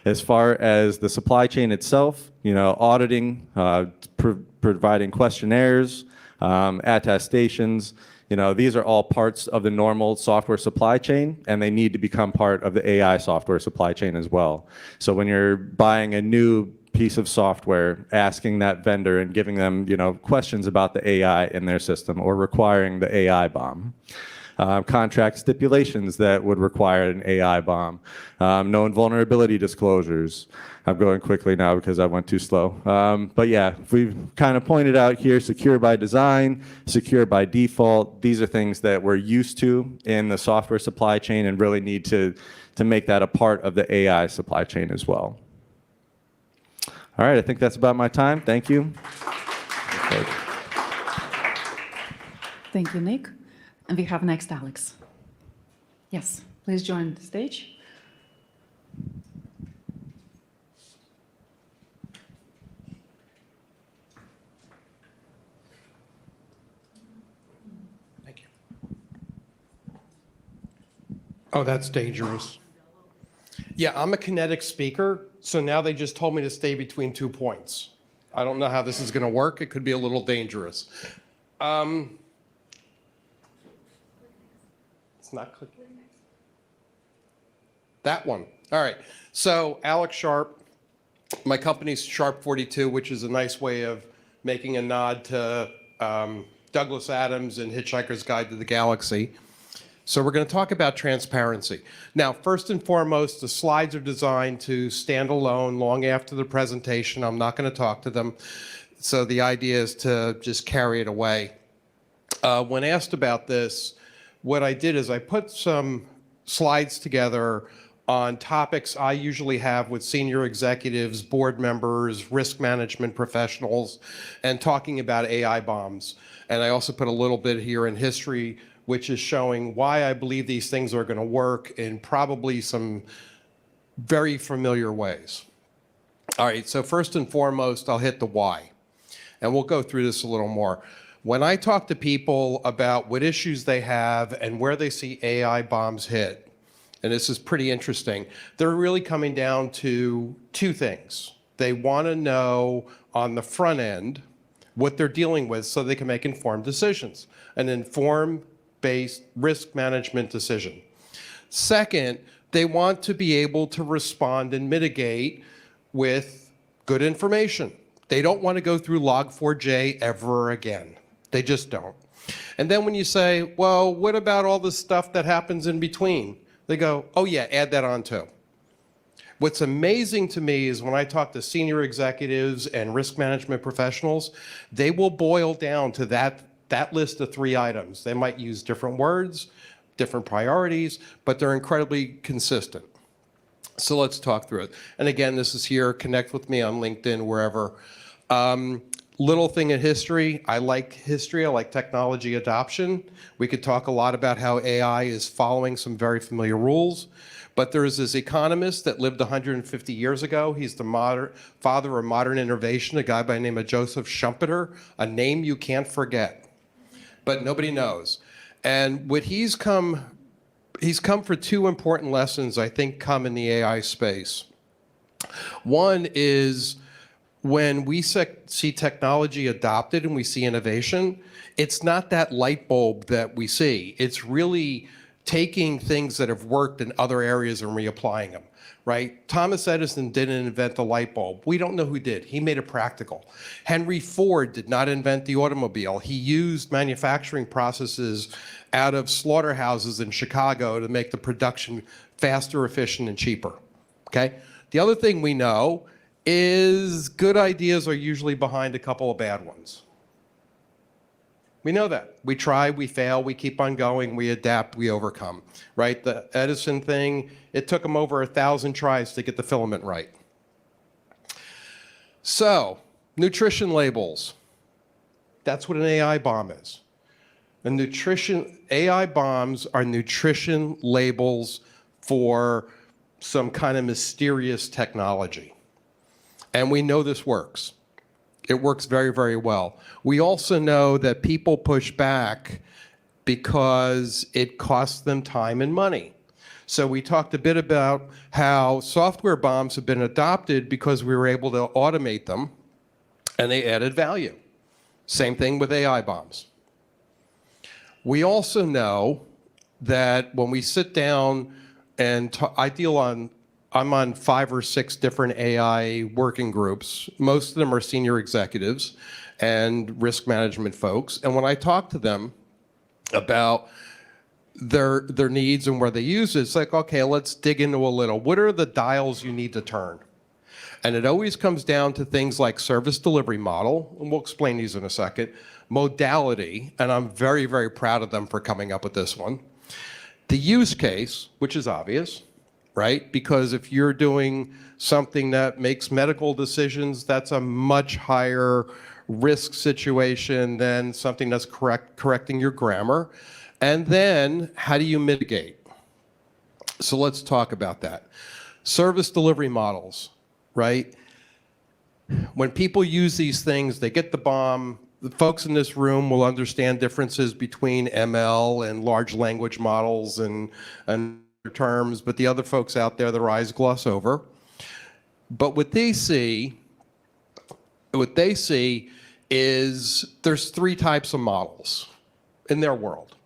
As far as the supply chain itself, auditing, providing questionnaires, attestations, these are all parts of the normal software supply chain, and they need to become part of the AI software supply chain as well. So when you're buying a new piece of software, asking that vendor and giving them, questions about the AI in their system, or requiring the AI-BOM. Contract stipulations that would require an AI-BOM. Known vulnerability disclosures. I'm going quickly now because I went too slow. But yeah, we've kind of pointed out here, secure by design, secure by default. These are things that we're used to in the software supply chain, and really need to make that a part of the AI supply chain as well. All right, I think that's about my time. Thank you. Thank you, Nick. And we have next Alex. Yes, please join the stage. Thank you. Oh, that's dangerous. Yeah, I'm a kinetic speaker, so now they just told me to stay between 2 points. I don't know how this is going to work. It could be a little dangerous. It's not clicking. That one. All right. So Alex Sharp, my company's Sharp 42, which is a nice way of making a nod to Douglas Adams and Hitchhiker's Guide to the Galaxy. So we're going to talk about transparency. Now, first and foremost, the slides are designed to stand alone long after the presentation. I'm not going to talk to them. So the idea is to just carry it away. When asked about this, what I did is I put some slides together on topics I usually have with senior executives, board members, risk management professionals, and talking about AI bombs. And I also put a little bit here in history, which is showing why I believe these things are going to work in probably some very familiar ways. All right, so first and foremost, I'll hit the why. And we'll go through this a little more. When I talk to people about what issues they have and where they see AI bombs hit, and this is pretty interesting, they're really coming down to 2 things. They want to know on the front end what they're dealing with so they can make informed decisions, an informed-based risk management decision. Second, they want to be able to respond and mitigate with good information. They don't want to go through Log4j ever again. They just don't. And then when you say, well, what about all the stuff that happens in between? They go, oh yeah, add that on too. What's amazing to me is when I talk to senior executives and risk management professionals, they will boil down to that list of 3 items. They might use different words, different priorities, but they're incredibly consistent. So let's talk through it. And again, this is here. Connect with me on LinkedIn, wherever. Little thing in history. I like history. I like technology adoption. We could talk a lot about how AI is following some very familiar rules. But there's this economist that lived 150 years ago. He's the father of modern innovation, a guy by the name of Joseph Schumpeter, a name you can't forget, but nobody knows. And what he's come for 2 important lessons, I think, come in the AI space. One is when we see technology adopted and we see innovation, it's not that light bulb that we see. It's really taking things that have worked in other areas and reapplying them, right? Thomas Edison didn't invent the light bulb. We don't know who did. He made it practical. Henry Ford did not invent the automobile. He used manufacturing processes out of slaughterhouses in Chicago to make the production faster, efficient, and cheaper, okay? The other thing we know is good ideas are usually behind a couple of bad ones. We know that. We try, we fail, we keep on going, we adapt, we overcome, right? The Edison thing, it took him over 1,000 tries to get the filament right. So, nutrition labels. That's what an AI bomb is. AI bombs are nutrition labels for some kind of mysterious technology. And we know this works. It works very, very well. We also know that people push back because it costs them time and money. So we talked a bit about how software bombs have been adopted because we were able to automate them and they added value. Same thing with AI bombs. We also know that when we sit down and I'm on 5 or 6 different AI working groups. Most of them are senior executives and risk management folks. And when I talk to them about their needs and where they use it, it's like, okay, let's dig into a little. What are the dials you need to turn? And it always comes down to things like service delivery model, and we'll explain these in a second, modality, and I'm very, very proud of them for coming up with this one. The use case, which is obvious, right? Because if you're doing something that makes medical decisions, that's a much higher risk situation than something that's correcting your grammar. And then how do you mitigate? So let's talk about that. Service delivery models, right? When people use these things, they get the bomb. The folks in this room will understand differences between ML and large language models and terms, but the other folks out there, their eyes gloss over. But what they see is there's three types of models in their world.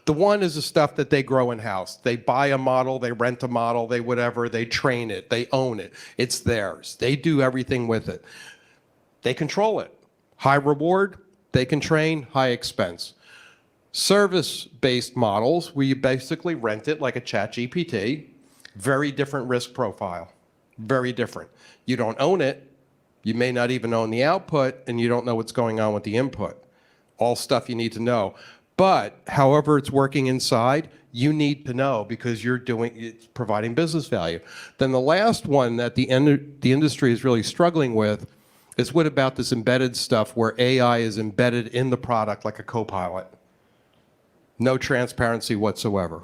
The one is the stuff that they grow in-house. They buy a model, they rent a model, they whatever, they train it, they own it. It's theirs. They do everything with it. They control it. High reward, they can train, high expense. Service-based models, where you basically rent it like a ChatGPT, very different risk profile, very different. You don't own it, you may not even own the output, and you don't know what's going on with the input. All stuff you need to know. But however it's working inside, you need to know because it's providing business value. Then the last one that the industry is really struggling with is what about this embedded stuff where AI is embedded in the product like a co-pilot? No transparency whatsoever.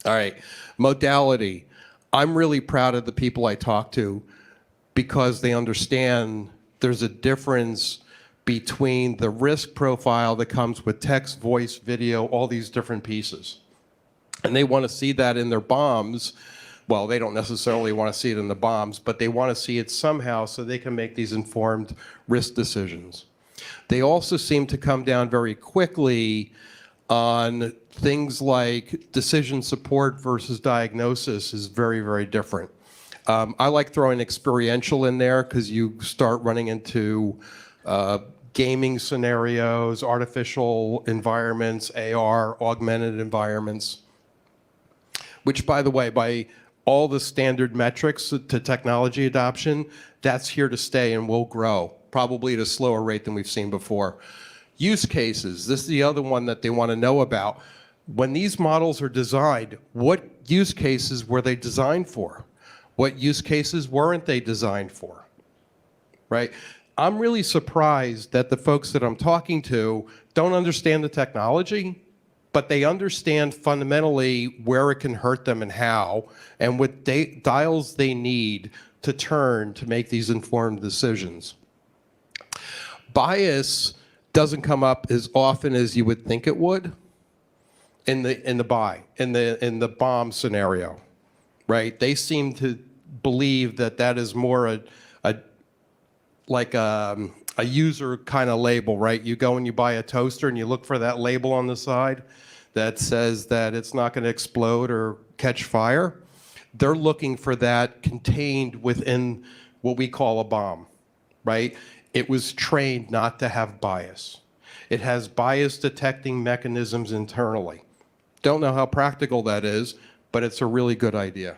All right, modality. I'm really proud of the people I talk to because they understand there's a difference between the risk profile that comes with text, voice, video, all these different pieces. And they want to see that in their BOMs. Well, they don't necessarily want to see it in the BOMs, but they want to see it somehow so they can make these informed risk decisions. They also seem to come down very quickly on things like decision support versus diagnosis is very, very different. I like throwing experiential in there because you start running into gaming scenarios, artificial environments, AR, augmented environments, which, by the way, by all the standard metrics to technology adoption, that's here to stay and will grow, probably at a slower rate than we've seen before. Use cases, this is the other one that they want to know about. When these models are designed, what use cases were they designed for? What use cases weren't they designed for, right? I'm really surprised that the folks that I'm talking to don't understand the technology, but they understand fundamentally where it can hurt them and how, and what dials they need to turn to make these informed decisions. Bias doesn't come up as often as you would think it would in the BOM scenario, right? They seem to believe that that is more a user kind of label, right? You go and you buy a toaster and you look for that label on the side that says that it's not going to explode or catch fire. They're looking for that contained within what we call a BOM, right? It was trained not to have bias. It has bias detecting mechanisms internally. Don't know how practical that is, but it's a really good idea.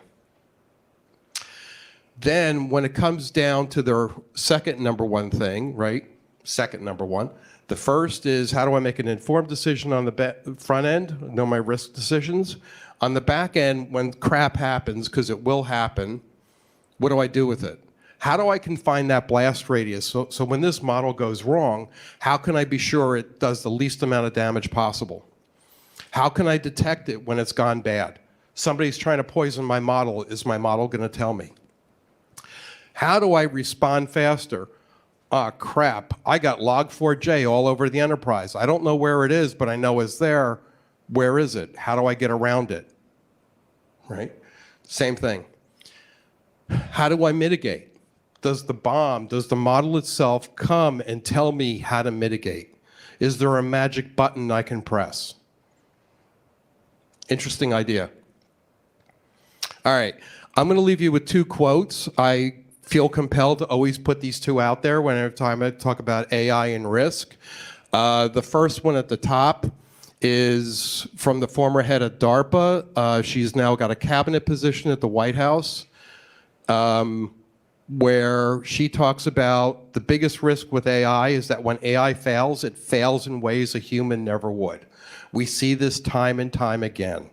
Then when it comes down to their second number one thing, right? Second number one. The first is how do I make an informed decision on the front end, know my risk decisions. On the back end, when crap happens, because it will happen, what do I do with it? How do I confine that blast radius? So when this model goes wrong, how can I be sure it does the least amount of damage possible? How can I detect it when it's gone bad? Somebody's trying to poison my model. Is my model going to tell me? How do I respond faster? Ah, crap, I got log4j all over the enterprise. I don't know where it is, but I know it's there. Where is it? How do I get around it? Right? Same thing. How do I mitigate? Does the model itself come and tell me how to mitigate? Is there a magic button I can press? Interesting idea. All right, I'm going to leave you with two quotes. I feel compelled to always put these two out there whenever time I talk about AI and risk. The first one at the top is from the former head of DARPA. She's now got a cabinet position at the White House, where she talks about the biggest risk with AI is that when AI fails, it fails in ways a human never would. We see this time and time again.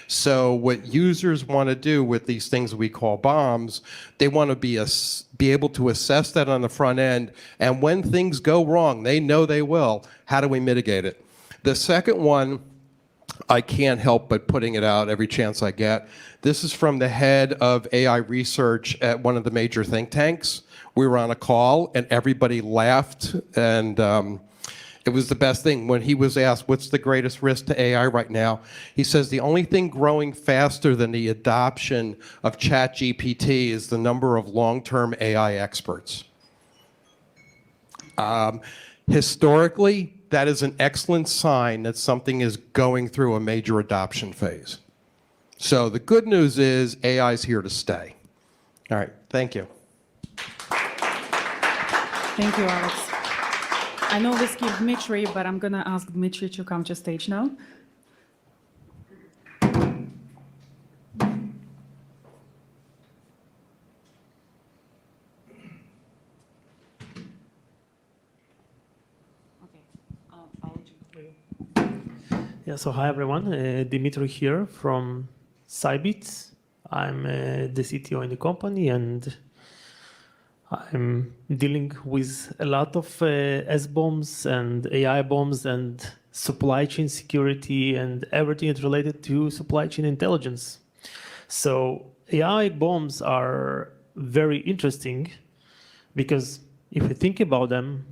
So what users want to do with these things we call BOMs, they want to be able to assess that on the front end, and when things go wrong, they know they will, how do we mitigate it? The second one, I can't help but putting it out every chance I get. This is from the head of AI research at one of the major think tanks. We were on a call and everybody laughed, and It was the best thing. When he was asked, what's the greatest risk to AI right now? He says the only thing growing faster than the adoption of ChatGPT is the number of long-term AI experts. Historically, that is an excellent sign that something is going through a major adoption phase. So the good news is AI is here to stay. All right, thank you. Thank you, Alex. I know we skipped Dmitry, but I'm going to ask Dmitry to come to stage now. Yeah, so hi everyone, Dimitri here from Cybit. I'm the CTO in the company and I'm dealing with a lot of SBOMs and AI-BOMs and supply chain security and everything that's related to supply chain intelligence. So AI-BOMs are very interesting because if you think about them,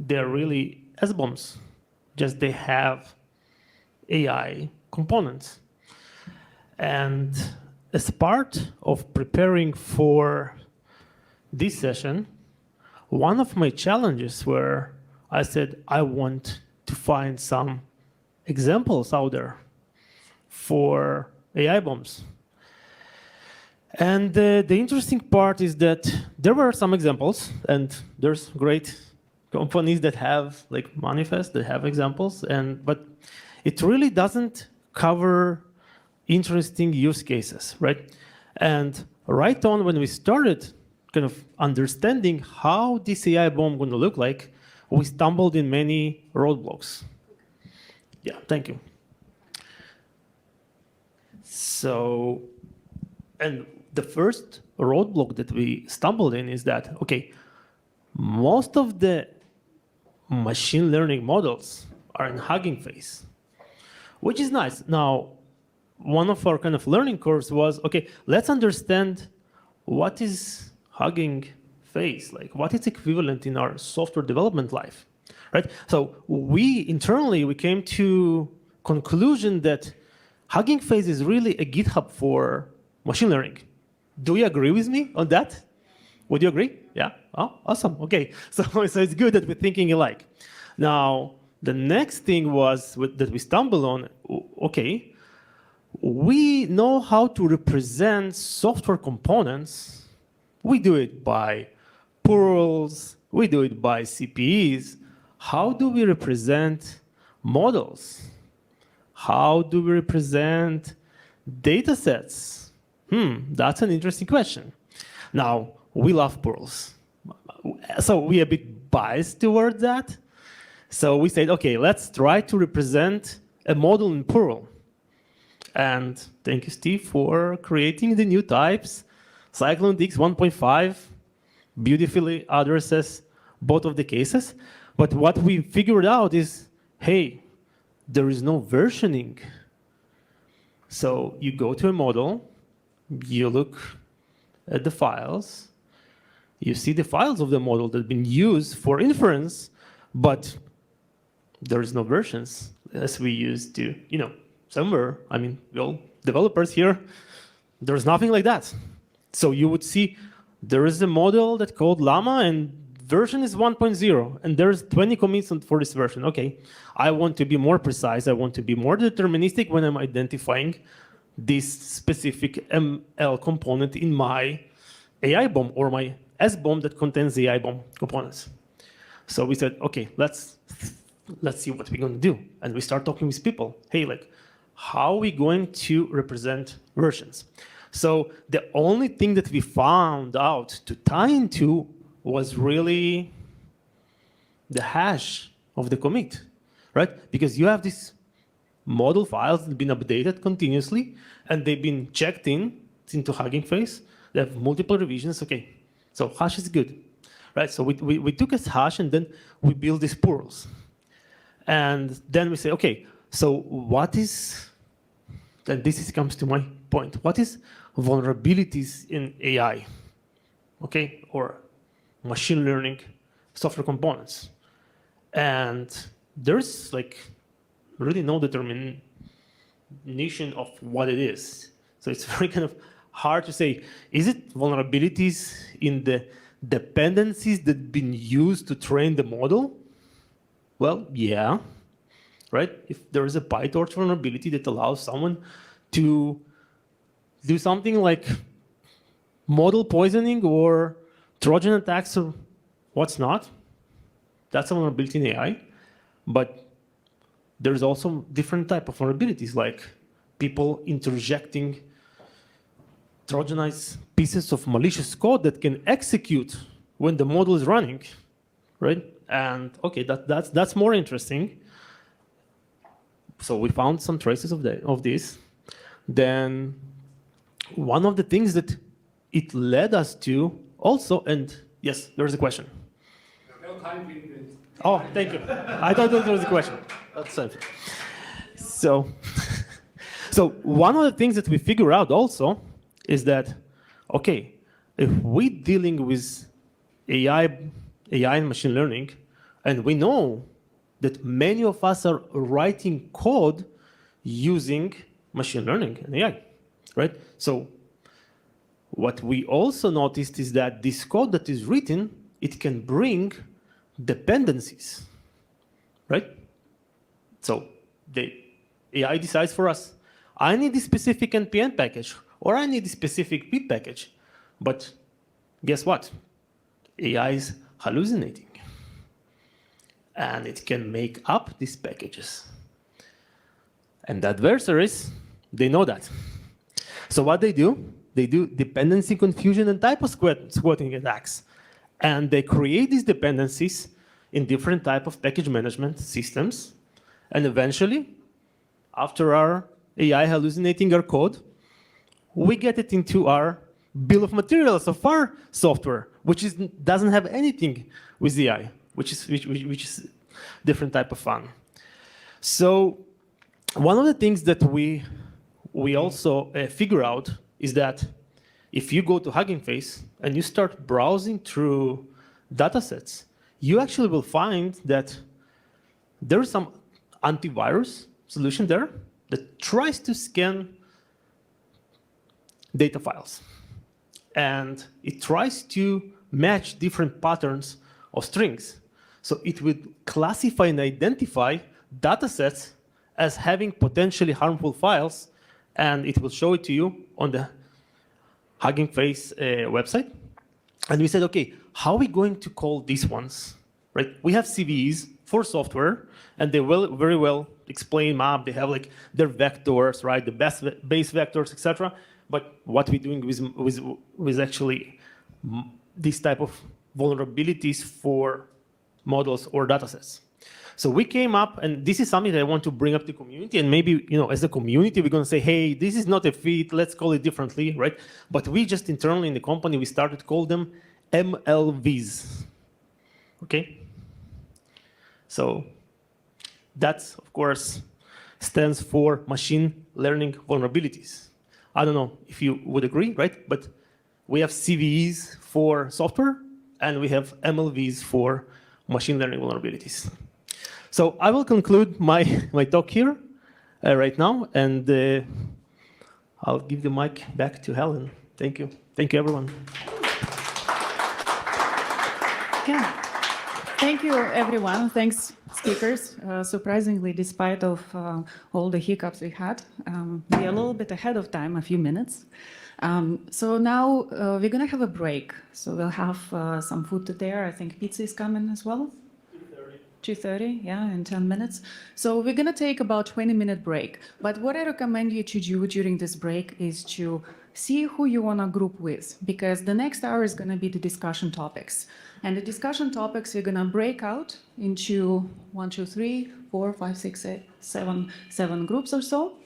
they're really SBOMs, just they have AI components. And as part of preparing for this session, one of my challenges were I said, I want to find some examples out there for AI-BOMs. And the interesting part is that there were some examples, and there's great companies that have like manifests that have examples, but it really doesn't cover interesting use cases, right? And right on when we started kind of understanding how this AI-BOM going to look like, we stumbled in many roadblocks. Yeah, thank you. So, and the first roadblock that we stumbled in is that, okay, most of the machine learning models are in Hugging Face, which is nice. Now, one of our kind of learning curves was, okay, let's understand what is Hugging Face, like what is equivalent in our software development life, right? So we internally, we came to conclusion that Hugging Face is really a GitHub for machine learning. Do you agree with me on that? Would you agree? Yeah? Oh, awesome. Okay. So it's good that we're thinking alike. Now, the next thing was that we stumbled on, okay, we know how to represent software components. We do it by plurals. We do it by CPEs. How do we represent models? How do we represent data sets? That's an interesting question. Now, we love plurals. So we're a bit biased towards that. So we said, okay, let's try to represent a model in plural. And thank you, Steve, for creating the new types. CycloneDX 1.5 beautifully addresses both of the cases. But what we figured out is, hey, there is no versioning. So you go to a model, you look at the files, you see the files of the model that have been used for inference, but there is no versions as we used to, somewhere. I mean, we all developers here, there's nothing like that. So you would see there is a model that's called Llama and version is 1.0 and there's 20 commits for this version. Okay, I want to be more precise. I want to be more deterministic when I'm identifying this specific ML component in my AI-BOM or my SBOM that contains the AI-BOM components. So we said, okay, let's see what we're going to do. And we start talking with people. Hey, like, how are we going to represent versions? So the only thing that we found out to tie into was really the hash of the commit, right? Because you have these model files that have been updated continuously, and they've been checked into Hugging Face. They have multiple revisions. Okay, so hash is good, right? So we took a hash, and then we build these plurals. And then we say, okay, so what is, and this comes to my point, what is vulnerabilities in AI, okay, or machine learning software components? And there's like really no determination of what it is. So it's very kind of hard to say, is it vulnerabilities in the dependencies that have been used to train the model? Well, yeah, right? If there is a PyTorch vulnerability that allows someone to do something like model poisoning or Trojan attacks or what's not, that's a vulnerability in AI. But there's also different type of vulnerabilities, like people interjecting Trojanized pieces of malicious code that can execute when the model is running, right? And okay, that's more interesting. So we found some traces of this. Then one of the things that it led us to also, and yes, there's a question. Oh, thank you. I thought there was a question. That's it. So, so one of the things that we figure out also is that, okay, if we're dealing with AI and machine learning, and we know that many of us are writing code using machine learning and AI, right? So what we also noticed is that this code that is written, it can bring dependencies, right? So the AI decides for us, I need this specific NPM package, or I need a specific pip package. But guess what? AI is hallucinating. And it can make up these packages. And the adversaries, they know that. So what they do dependency confusion and type of squatting attacks. And they create these dependencies in different type of package management systems. And eventually, after our AI hallucinating our code, we get it into our bill of materials of our software, which doesn't have anything with AI, which is different type of fun. So one of the things that we also figure out is that if you go to Hugging Face and you start browsing through datasets, you actually will find that there is some antivirus solution there that tries to scan data files. And it tries to match different patterns of strings. So it would classify and identify datasets as having potentially harmful files, and it will show it to you on the Hugging Face website. And we said, okay, how are we going to call these ones? Right? We have CVEs for software, and they will very well explain map. They have like their vectors, right? The base vectors, etc. But what we're doing with actually this type of vulnerabilities for models or datasets. So we came up, and this is something that I want to bring up to the community, and maybe, as a community, we're going to say, hey, this is not a fit, let's call it differently, right? But we just internally in the company, we started to call them MLVs, okay? So that's, of course, stands for machine learning vulnerabilities. I don't know if you would agree, right? But we have CVEs for software, and we have MLVs for machine learning vulnerabilities. So I will conclude my talk here right now, and I'll give the mic back to Helen. Thank you. Thank you, everyone. Yeah. Thank you, everyone. Thanks, speakers. Surprisingly, despite of all the hiccups we had, we're a little bit ahead of time, a few minutes. So now we're going to have a break. So we'll have some food there. I think pizza is coming as well. 2:30, yeah, in 10 minutes. So we're going to take about 20-minute break. But what I recommend you to do during this break is to see who you want to group with, because the next hour is going to be the discussion topics. And the discussion topics, we're going to break out into 1, 2, 3, 4, 5, 6, 7 groups or so.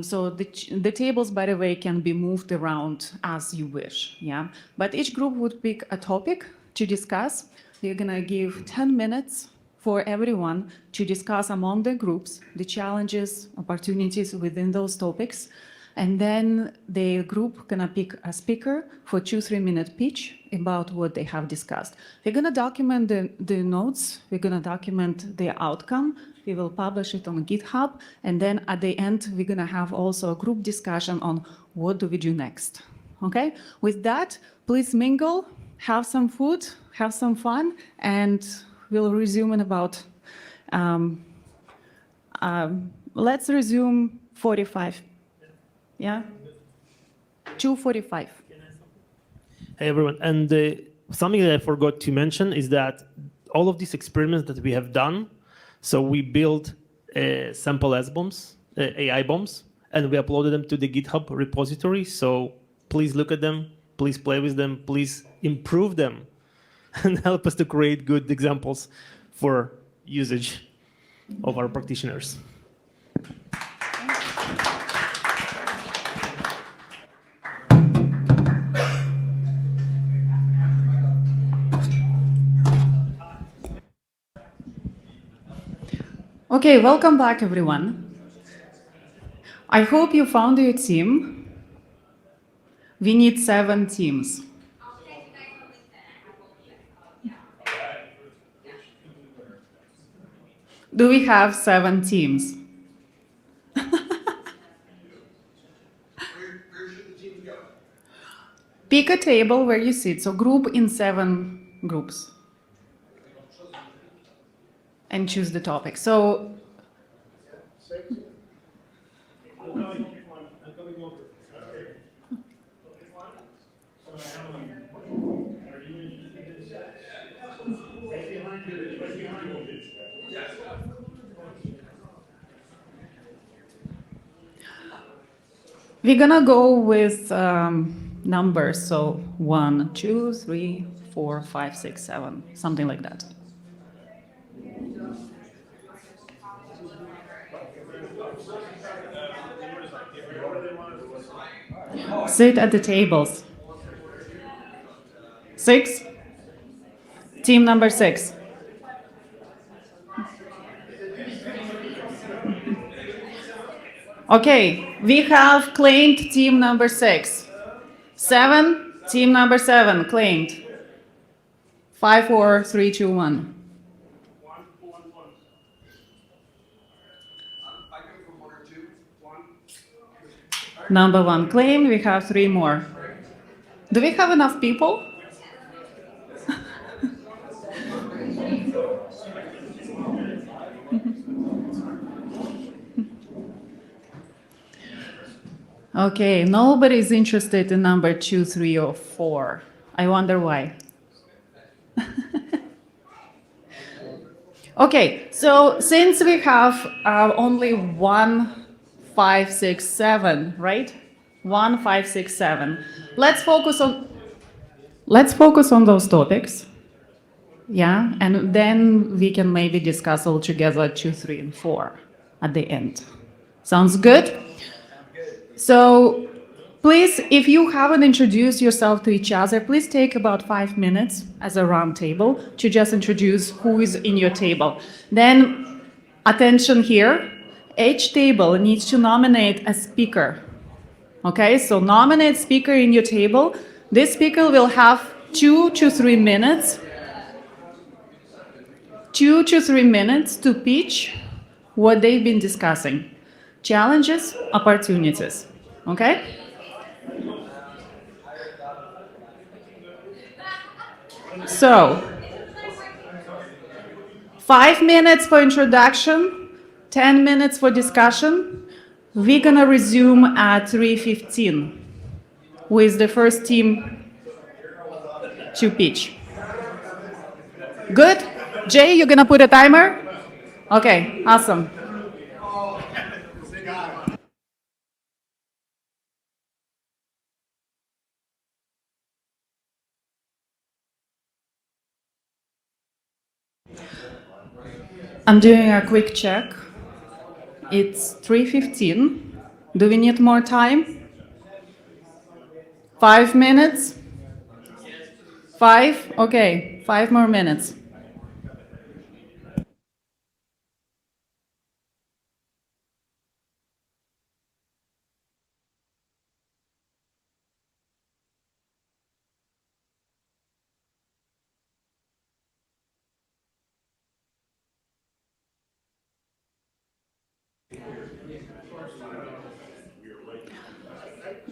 So the tables, by the way, can be moved around as you wish, yeah? But each group would pick a topic to discuss. We're going to give 10 minutes for everyone to discuss among the groups the challenges, opportunities within those topics. And then the group gonna pick a speaker for 2-3 minute pitch about what they have discussed. We're gonna document the notes, we're gonna document the outcome, we will publish it on GitHub, and then at the end, we're gonna have also a group discussion on what do we do next, okay? With that, please mingle, have some food, have some fun, and we'll resume in about, let's resume 45. Yeah? 2:45. Hey everyone, and something that I forgot to mention is that all of these experiments that we have done, so we built sample AIBOMs, AI-BOMs, and we uploaded them to the GitHub repository. So please look at them, please play with them, please improve them, and help us to create good examples for usage of our practitioners. Okay, welcome back, everyone. I hope you found your team. We need 7 teams. Do we have 7 teams? Pick a table where you sit, so group in 7 groups. And choose the topic. So, we're gonna go with numbers, so 1, 2, 3, 4, 5, 6, 7, something like that. Sit at the tables. 6? Team number 6. Okay, we have claimed team number 6. 7, team number 7, claimed. 5, 4, 3, 2, 1. Number 1 claim, we have 3 more. Do we have enough people? Okay, nobody's interested in number 2, 3, or 4. I wonder why. Okay, so since we have only 1, 5, 6, 7, right? 1, 5, 6, 7. Let's focus on those topics. Yeah, and then we can maybe discuss all together 2, 3, and 4 at the end. Sounds good? So please, if you haven't introduced yourself to each other, please take about 5 minutes as a round table to just introduce who is in your table. Then, attention here, each table needs to nominate a speaker. Okay, so nominate speaker in your table. This speaker will have 2 to 3 minutes. 2 to 3 minutes to pitch what they've been discussing. Challenges, opportunities. Okay? So, 5 minutes for introduction, 10 minutes for discussion. We're gonna resume at 3:15 with the first team to pitch. Good? Jay, you're gonna put a timer? Okay, awesome. I'm doing a quick check. It's 3:15. Do we need more time? 5 minutes? 5? Okay, 5 more minutes.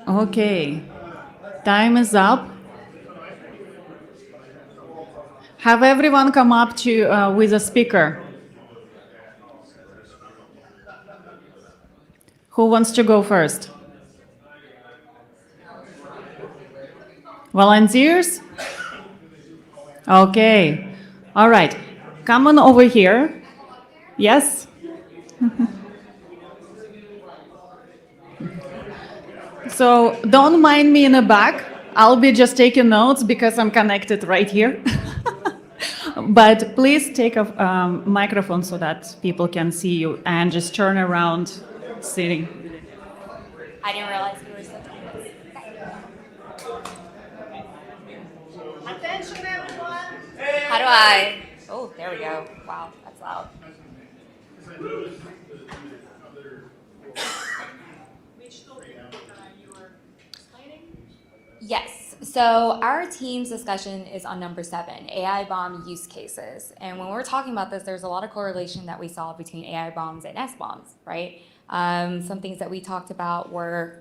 Okay, time is up. Have everyone come up to with a speaker. Who wants to go first? Volunteers? Okay. All right. Come on over here. Yes? So don't mind me in the back. I'll be just taking notes because I'm connected right here. But please take a microphone so that people can see you and just turn around sitting. I didn't realize we were still doing this. Attention, everyone! How do I? Oh, there we go. Wow, that's loud. Which topic you were explaining? Yes. So our team's discussion is on number 7, AI-BOM use cases. And when we're talking about this, there's a lot of correlation that we saw between AI-BOMs and S-BOMs, right? Some things that we talked about were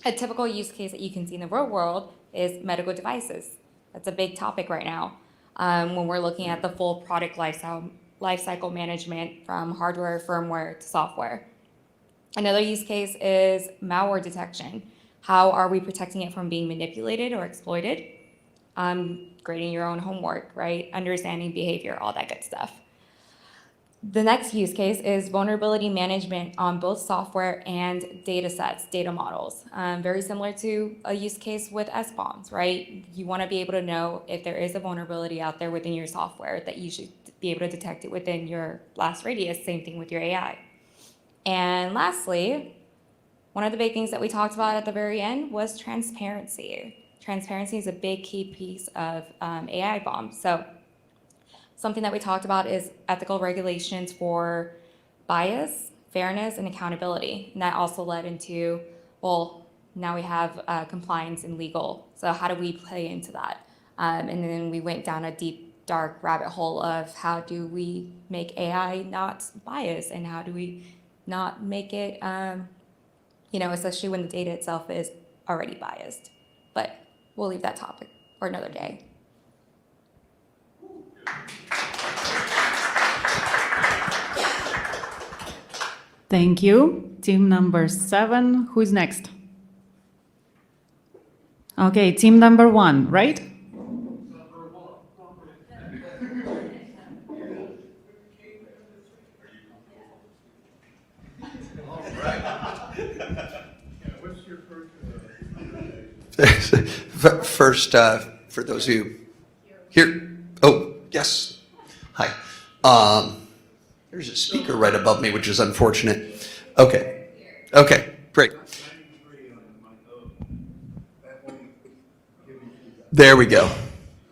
a typical use case that you can see in the real world is medical devices. That's a big topic right now. When we're looking at the full product lifecycle management from hardware, firmware to software. Another use case is malware detection. How are we protecting it from being manipulated or exploited? Grading your own homework, right? Understanding behavior, all that good stuff. The next use case is vulnerability management on both software and data sets, data models. Very similar to a use case with SBOMs, right? You want to be able to know if there is a vulnerability out there within your software that you should be able to detect it within your blast radius. Same thing with your AI. And lastly, one of the big things that we talked about at the very end was transparency. Transparency is a big key piece of AI-BOM. So something that we talked about is ethical regulations for bias, fairness, and accountability. And that also led into, well, now we have compliance and legal. So how do we play into that? And then we went down a deep, dark rabbit hole of how do we make AI not biased and how do we not make it, especially when the data itself is already biased. But we'll leave that topic for another day. Thank you. Team number 7. Who's next? Okay, team number 1, right? First, for those of you here, oh, yes, hi. There's a speaker right above me, which is unfortunate. Okay, great. There we go. All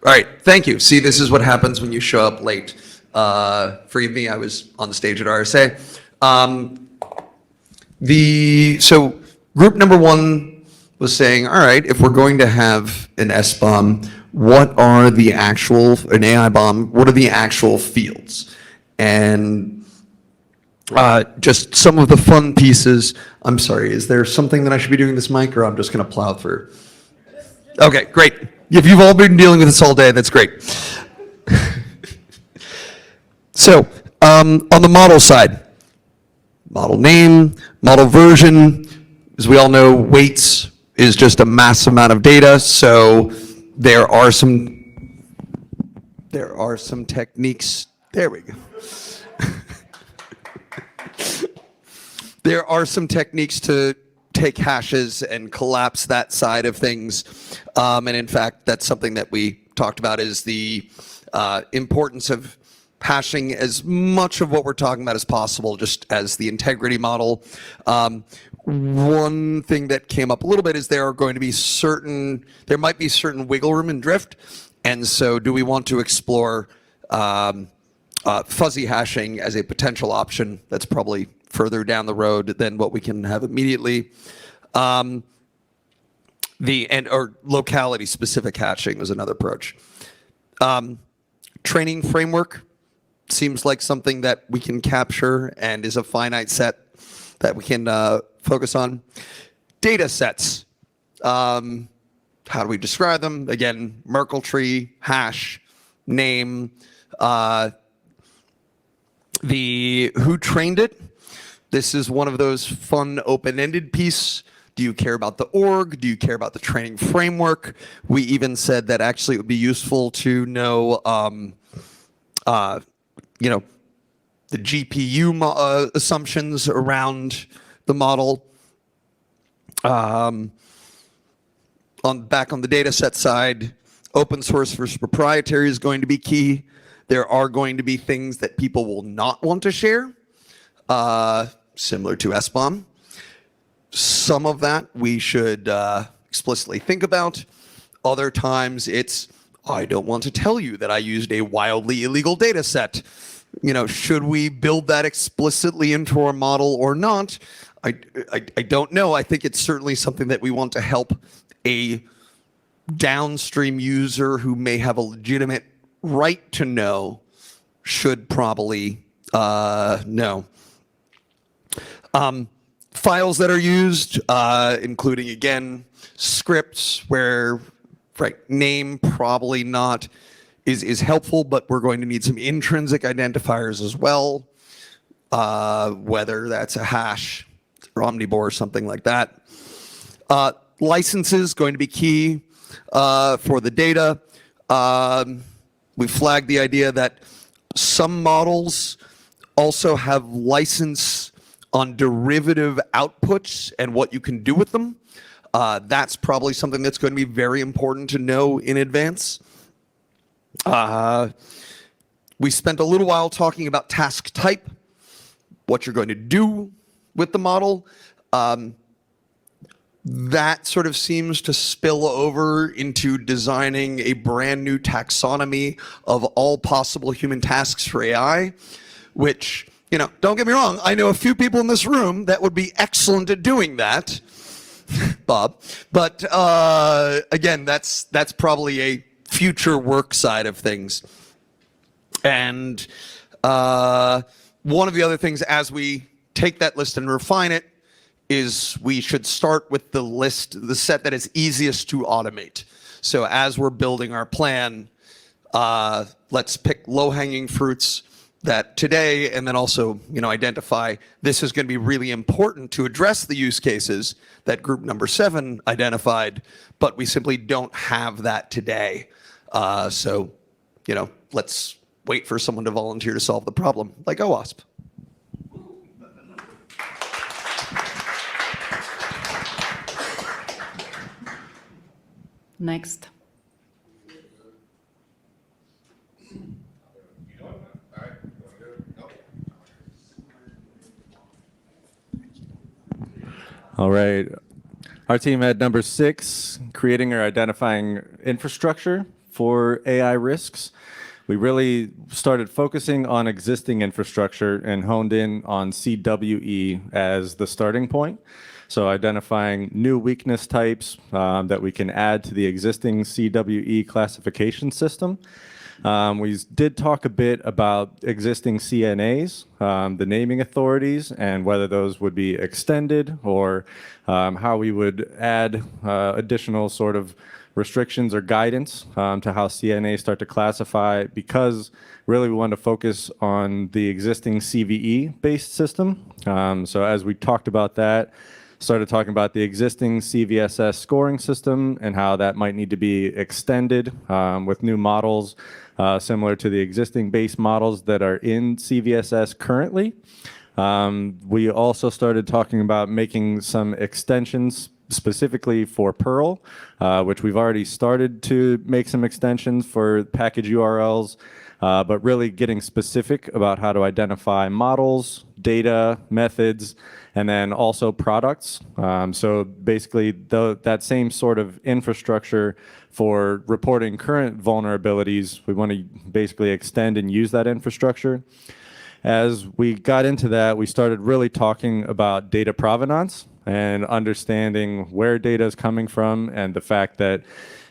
right, thank you. See, this is what happens when you show up late. Forgive me, I was on the stage at RSA. So group number 1 was saying, all right, if we're going to have an SBOM, what are the actual, an AI-BOM, what are the actual fields? And just some of the fun pieces. I'm sorry, is there something that I should be doing this mic, or I'm just going to plow through? Okay, great. If you've all been dealing with this all day, that's great. So, on the model side, model name, model version, as we all know, weights is just a massive amount of data, so there are some techniques. There we go. There are some techniques to take hashes and collapse that side of things. And in fact, that's something that we talked about is the importance of hashing as much of what we're talking about as possible, just as the integrity model. One thing that came up a little bit is there might be certain wiggle room and drift. And so do we want to explore fuzzy hashing as a potential option? That's probably further down the road than what we can have immediately. Or locality specific hashing was another approach. Training framework seems like something that we can capture and is a finite set that we can focus on. Data sets. How do we describe them? Again, Merkle tree, hash, name, the who trained it. This is one of those fun open-ended piece. Do you care about the org? Do you care about the training framework? We even said that actually it would be useful to know, you know, the GPU assumptions around the model. Back on the data set side, open source versus proprietary is going to be key. There are going to be things that people will not want to share, similar to SBOM. Some of that we should explicitly think about. Other times it's, I don't want to tell you that I used a wildly illegal data set. You know, should we build that explicitly into our model or not? I don't know. I think it's certainly something that we want to help a downstream user who may have a legitimate right to know should probably know. Files that are used, including, again, scripts where, right, name probably not is helpful, but we're going to need some intrinsic identifiers as well, whether that's a hash or omnivore or something like that. Licenses going to be key for the data. We flagged the idea that some models also have license on derivative outputs and what you can do with them. That's probably something that's going to be very important to know in advance. We spent a little while talking about task type, what you're going to do with the model. That sort of seems to spill over into designing a brand new taxonomy of all possible human tasks for AI, which, you know, don't get me wrong, I know a few people in this room that would be excellent at doing that, Bob. But again, that's probably a future work side of things. And one of the other things as we take that list and refine it is we should start with the list, the set that is easiest to automate. So as we're building our plan, let's pick low-hanging fruits that today, and then also, you know, identify this is going to be really important to address the use cases that group number 7 identified, but we simply don't have that today. So, you know, let's wait for someone to volunteer to solve the problem, like OWASP. Next. All right. Our team had number 6, creating or identifying infrastructure for AI risks. We really started focusing on existing infrastructure and honed in on CWE as the starting point. So identifying new weakness types that we can add to the existing CWE classification system. We did talk a bit about existing CNAs, the naming authorities, and whether those would be extended or how we would add additional sort of restrictions or guidance to how CNAs start to classify, because really we want to focus on the existing CVE-based system. So as we talked about that, started talking about the existing CVSS scoring system and how that might need to be extended with new models similar to the existing base models that are in CVSS currently. We also started talking about making some extensions specifically for Perl, which we've already started to make some extensions for package URLs, but really getting specific about how to identify models, data, methods, and then also products. So basically that same sort of infrastructure for reporting current vulnerabilities, we want to basically extend and use that infrastructure. As we got into that, we started really talking about data provenance and understanding where data is coming from, and the fact that,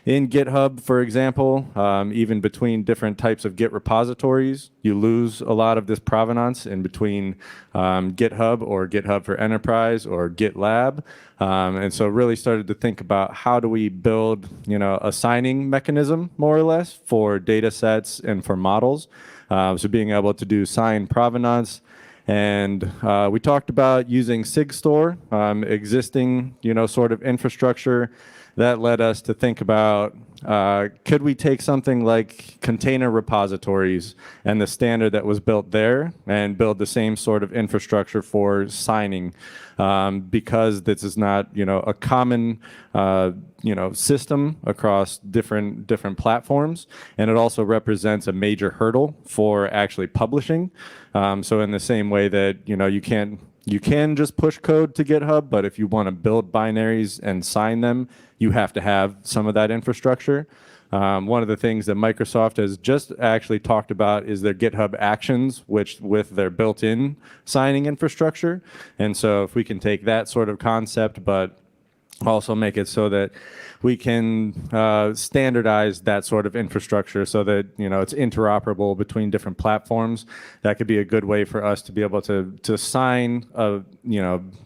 In GitHub, for example, even between different types of Git repositories, you lose a lot of this provenance in between GitHub or GitHub for Enterprise or GitLab. And so really started to think about how do we build, a signing mechanism, more or less, for data sets and for models. So being able to do sign provenance. And we talked about using SigStore, existing, sort of infrastructure. That led us to think about, could we take something like container repositories and the standard that was built there and build the same sort of infrastructure for signing, because this is not, a common, system across different platforms, and it also represents a major hurdle for actually publishing. So in the same way that, you can just push code to GitHub, but if you want to build binaries and sign them, you have to have some of that infrastructure. One of the things that Microsoft has just actually talked about is their GitHub Actions, which with their built-in signing infrastructure. And so if we can take that sort of concept, but also make it so that we can standardize that sort of infrastructure so that it's interoperable between different platforms. That could be a good way for us to be able to sign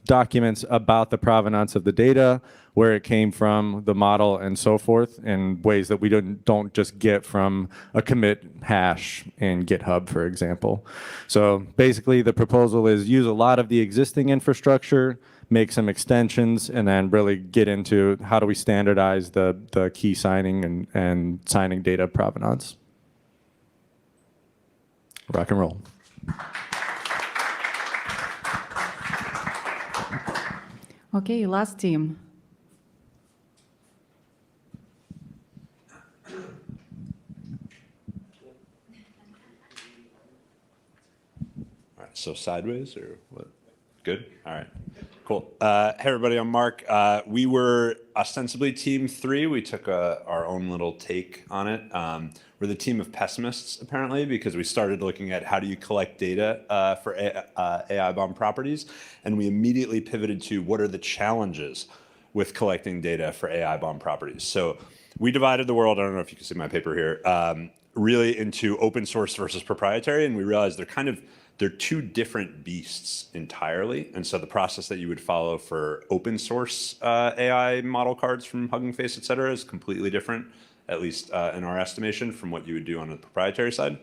documents about the provenance of the data, where it came from, the model, and so forth, in ways that we don't just get from a commit hash in GitHub, for example. So basically, the proposal is use a lot of the existing infrastructure, make some extensions, and then really get into how do we standardize the key signing and signing data provenance. Rock and roll. Okay, last team. All right, so sideways or what? Good? All right, cool. Hey, everybody, I'm Mark. We were ostensibly team 3. We took our own little take on it. We're the team of pessimists, apparently, because we started looking at how do you collect data for AI-BOM properties, and we immediately pivoted to what are the challenges with collecting data for AI-BOM properties. So we divided the world, I don't know if you can see my paper here, really into open source versus proprietary, and we realized they're two different beasts entirely. And so the process that you would follow for open source AI model cards from Hugging Face, et cetera, is completely different, at least in our estimation, from what you would do on the proprietary side.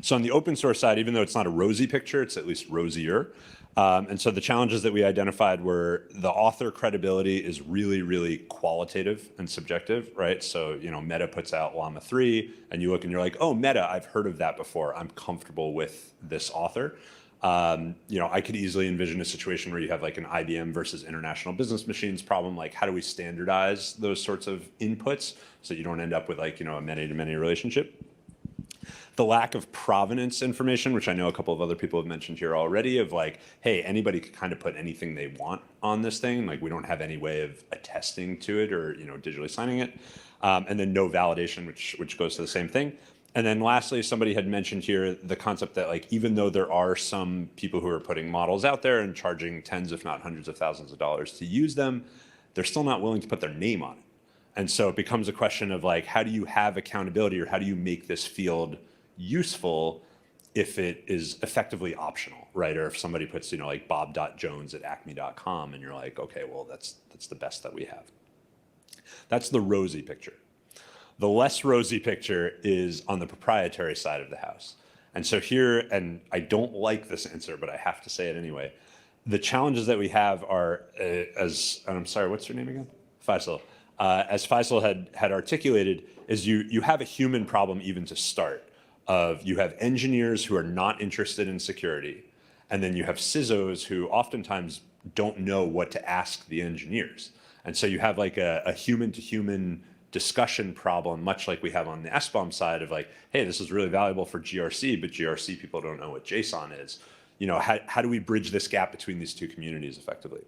So on the open source side, even though it's not a rosy picture, it's at least rosier. And so the challenges that we identified were the author credibility is really, really qualitative and subjective, right? So, Meta puts out Llama 3, and you look and you're like, oh, Meta, I've heard of that before. I'm comfortable with this author. I could easily envision a situation where you have like an IBM versus International Business Machines problem. Like, how do we standardize those sorts of inputs so you don't end up with like, a many-to-many relationship? The lack of provenance information, which I know a couple of other people have mentioned here already, of like, hey, anybody could kind of put anything they want on this thing. Like, we don't have any way of attesting to it or digitally signing it. And then no validation, which goes to the same thing. And then lastly, somebody had mentioned here the concept that like, even though there are some people who are putting models out there and charging tens, if not hundreds of thousands of dollars to use them, they're still not willing to put their name on it. And so it becomes a question of like, how do you have accountability, or how do you make this field useful if it is effectively optional, right? Or if somebody puts, like bob.jones@acme.com, and you're like, okay, well, that's the best that we have. That's the rosy picture. The less rosy picture is on the proprietary side of the house. And so here, and I don't like this answer, but I have to say it anyway, the challenges that we have are, and I'm sorry, what's your name again? Faisal. As Faisal had articulated, is you have a human problem even to start. You have engineers who are not interested in security, and then you have CISOs who oftentimes don't know what to ask the engineers. And so you have like a human-to-human discussion problem, much like we have on the SBOM side of like, hey, this is really valuable for GRC, but GRC people don't know what JSON is. How do we bridge this gap between these two communities effectively?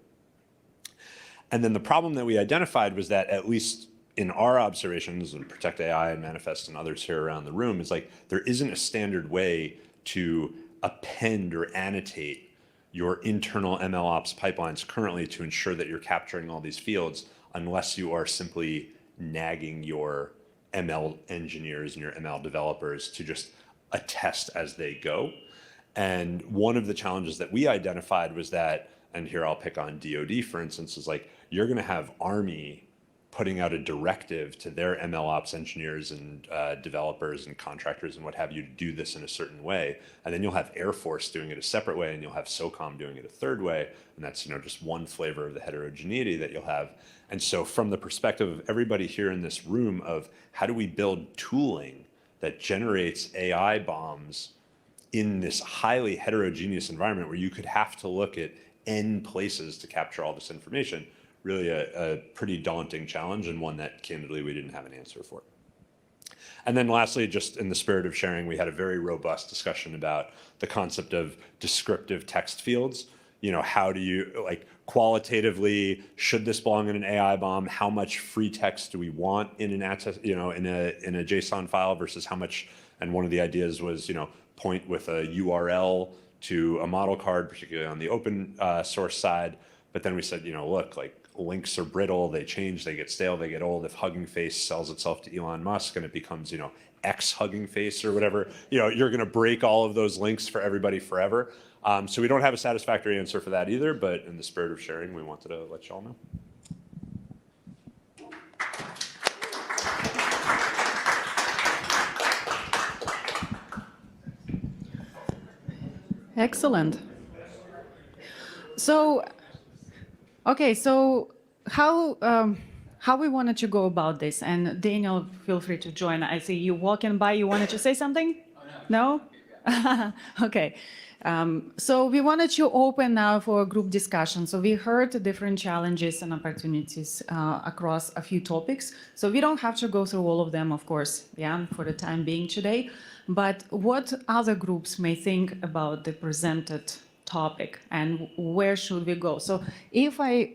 And then the problem that we identified was that, at least in our observations, and Protect AI and Manifest and others here around the room, is like there isn't a standard way to append or annotate your internal MLOps pipelines currently to ensure that you're capturing all these fields, unless you are simply nagging your ML engineers and your ML developers to just attest as they go. And one of the challenges that we identified was that, and here I'll pick on DoD, for instance, is like, you're going to have Army putting out a directive to their MLOps engineers and developers and contractors and what have you to do this in a certain way. And then you'll have Air Force doing it a separate way, and you'll have SOCOM doing it a third way. And that's, just one flavor of the heterogeneity that you'll have. And so from the perspective of everybody here in this room of how do we build tooling that generates AI-BOMs in this highly heterogeneous environment where you could have to look at N places to capture all this information, really a pretty daunting challenge, and one that candidly we didn't have an answer for. And then lastly, just in the spirit of sharing, we had a very robust discussion about the concept of descriptive text fields. How do you, like, qualitatively, should this belong in an AI-BOM? How much free text do we want in an in a JSON file versus how much? And one of the ideas was, point with a URL to a model card, particularly on the open source side. But then we said, look, like, links are brittle, they change, they get stale, they get old. If Hugging Face sells itself to Elon Musk and it becomes, X Hugging Face or whatever, you're going to break all of those links for everybody forever. So we don't have a satisfactory answer for that either, but in the spirit of sharing, we wanted to let y'all know. Excellent. So, okay, so how we wanted to go about this? And Daniel, feel free to join. I see you walking by. You wanted to say something? No? Okay. So we wanted to open now for a group discussion. So we heard different challenges and opportunities across a few topics. So we don't have to go through all of them, of course, for the time being today. But what other groups may think about the presented topic and where should we go? So if I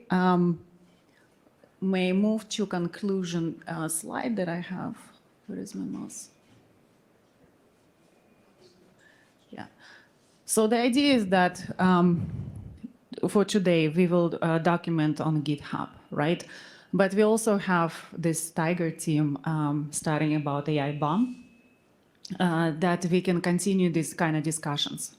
may move to conclusion slide that I have. Where is my mouse? Yeah. So the idea is that for today, we will document on GitHub, right? But we also have this Tiger team studying about AI-BOM that we can continue these kind of discussions.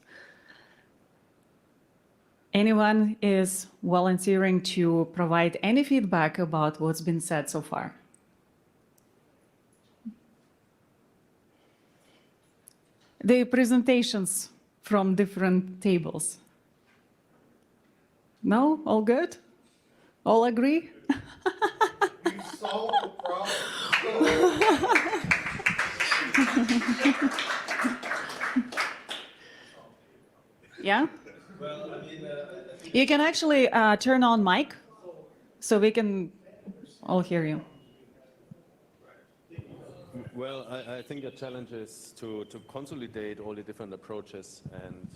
Anyone is volunteering to provide any feedback about what's been said so far? The presentations from different tables. No? All good? All agree? We solved the problem. Yeah? You can actually turn on mic so we can all hear you. Well, I think the challenge is to consolidate all the different approaches. And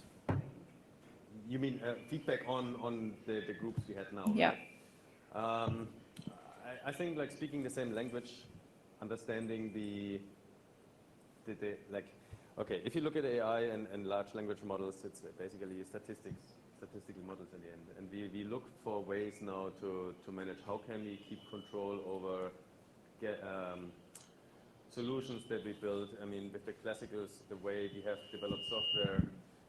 you mean feedback on the groups we had now? Yeah. Right? I think like speaking the same language, understanding the okay, if you look at AI and large language models, it's basically statistical models in the end. And we look for ways now to manage how can we keep control over solutions that we build. I mean, with the classicals, the way we have developed software,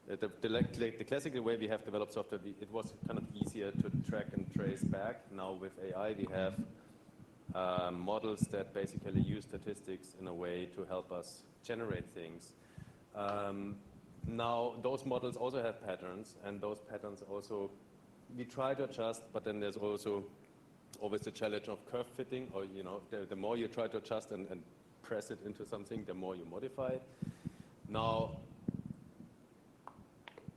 the classical way we have developed software, it was kind of easier to track and trace back. Now with AI, we have models that basically use statistics in a way to help us generate things. Now, those models also have patterns, and those patterns also, we try to adjust, but then there's also always the challenge of curve fitting, or the more you try to adjust and press it into something, the more you modify it. Now,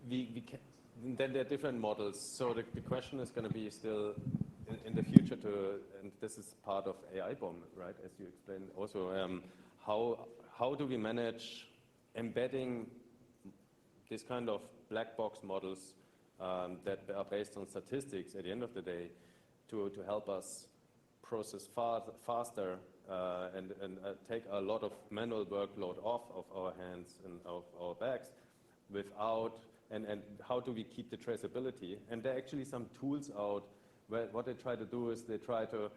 then there are different models. So the question is going to be still in the future and this is part of AI-BOM, right? As you explained also, how do we manage embedding this kind of black box models that are based on statistics at the end of the day to help us process faster and take a lot of manual workload off of our hands and of our backs without, and how do we keep the traceability? And there are actually some tools out where what they try to do is they try to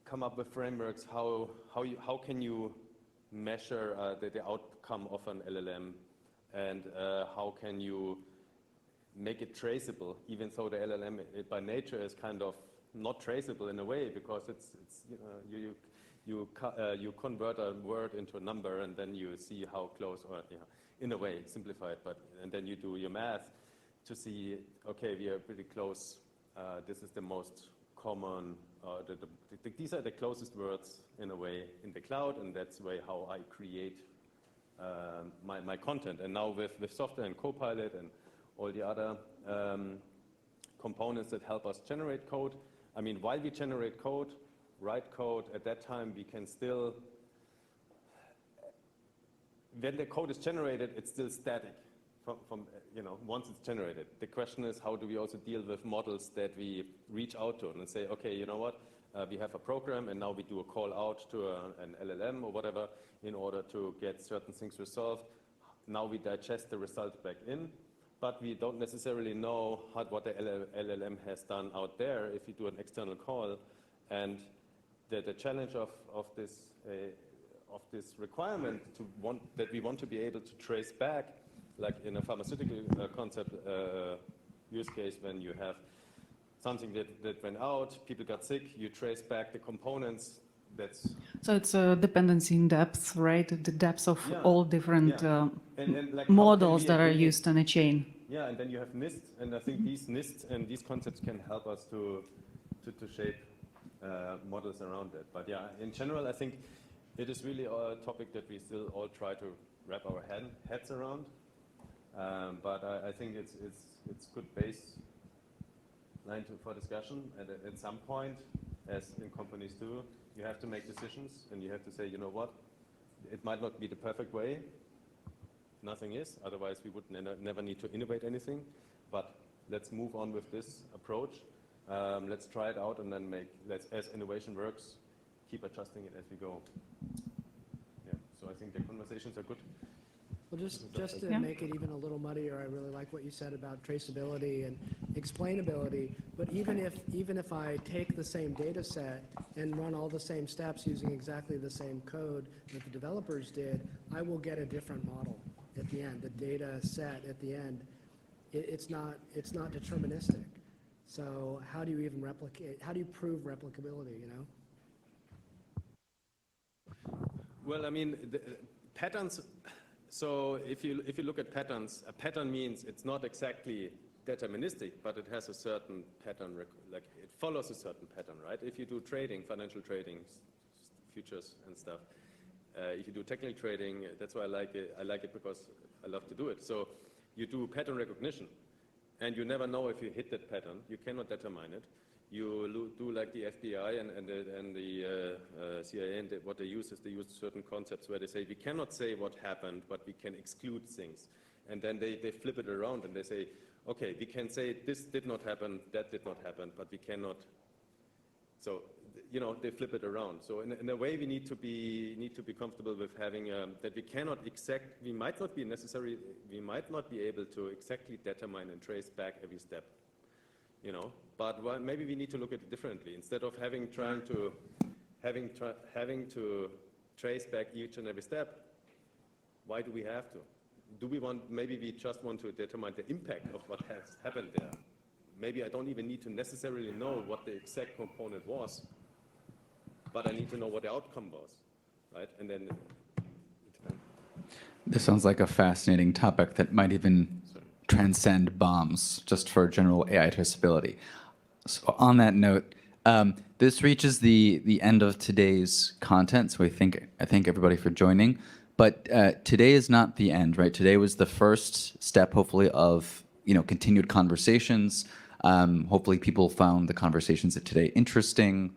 come up with frameworks. How can you measure the outcome of an LLM, and how can you make it traceable, even though the LLM by nature is kind of not traceable in a way, because it's you convert a word into a number and then you see how close, or in a way simplified, and then you do your math to see, okay, we are pretty close. This is the most common. These are the closest words in a way in the cloud, and that's the way how I create my content. And now with software and Copilot and all the other components that help us generate code. I mean, while we generate code, write code, at that time we can still, when the code is generated, it's still static from once it's generated. The question is, how do we also deal with models that we reach out to and say, okay, you know what, we have a program and now we do a call out to an LLM or whatever in order to get certain things resolved. Now we digest the result back in, but we don't necessarily know what the LLM has done out there if you do an external call. And the challenge of this requirement that we want to be able to trace back, like in a pharmaceutical concept use case, when you have something that went out, people got sick, you trace back the components. So it's a dependency in depth, right? The depths of all different and like models that are used on a chain. Yeah, and then you have NIST, and I think these NIST and these concepts can help us to shape models around it. But yeah, in general, I think it is really a topic that we still all try to wrap our heads around. But I think it's good baseline for discussion. And at some point, as in companies do, you have to make decisions, and you have to say, you know what, it might not be the perfect way. Nothing is, otherwise we would never need to innovate anything. But let's move on with this approach. Let's try it out, and then as innovation works, keep adjusting it as we go. Yeah. So I think the conversations are good. Well, just to make it even a little muddier, I really like what you said about traceability and explainability. But even if I take the same data set and run all the same steps using exactly the same code that the developers did, I will get a different model at the end. The data set at the end, it's not deterministic. So how do you even replicate? How do you prove replicability? Well, I mean, patterns. So if you look at patterns, a pattern means it's not exactly deterministic, but it has a certain pattern, like it follows a certain pattern, right? If you do trading, financial trading, futures and stuff, if you do technical trading, that's why I like it. I like it because I love to do it. So you do pattern recognition, and you never know if you hit that pattern. You cannot determine it. You do like the FBI and the CIA, and what they use is they use certain concepts where they say we cannot say what happened, but we can exclude things. And then they flip it around and they say, okay, we can say this did not happen, that did not happen, but we cannot. So they flip it around. So in a way, we need to be comfortable with having that we cannot we might not be able to exactly determine and trace back every step. But maybe we need to look at it differently. Instead of having to trace back each and every step, why do we have to? Maybe we just want to determine the impact of what has happened there. Maybe I don't even need to necessarily know what the exact component was, but I need to know what the outcome was, right? And then This sounds like a fascinating topic that might even transcend bombs, just for general AI traceability. So on that note, this reaches the end of today's content. So I thank everybody for joining. But today is not the end, right? Today was the first step, hopefully, of continued conversations. Hopefully, people found the conversations of today interesting,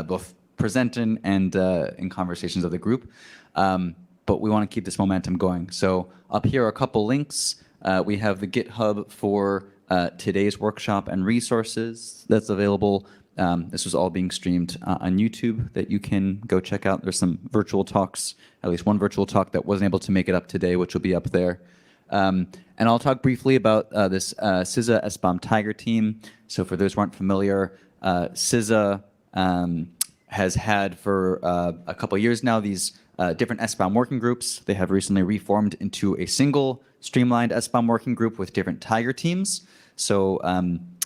both presented and in conversations of the group. But we want to keep this momentum going. So up here are a couple links. We have the GitHub for today's workshop and resources that's available. This was all being streamed on YouTube that you can go check out. There's some virtual talks, at least one virtual talk that wasn't able to make it up today, which will be up there. And I'll talk briefly about this CISA SBOM Tiger team. So for those who aren't familiar, CISA has had for a couple of years now these different SBOM working groups. They have recently reformed into a single streamlined SBOM working group with different Tiger teams. So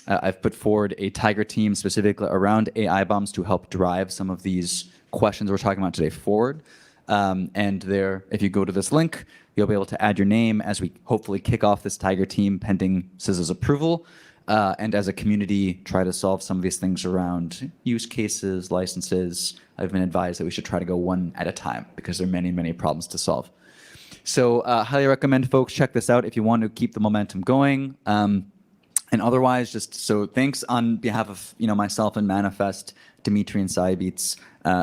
I've put forward a Tiger team specifically around AI-BOMs to help drive some of these questions we're talking about today forward. And there, if you go to this link, you'll be able to add your name as we hopefully kick off this Tiger team pending CISA's approval. And as a community, try to solve some of these things around use cases, licenses. I've been advised that we should try to go one at a time because there are many, many problems to solve. So highly recommend folks check this out if you want to keep the momentum going. And otherwise, just so thanks on behalf of myself and Manifest, Dimitri and Saibeats,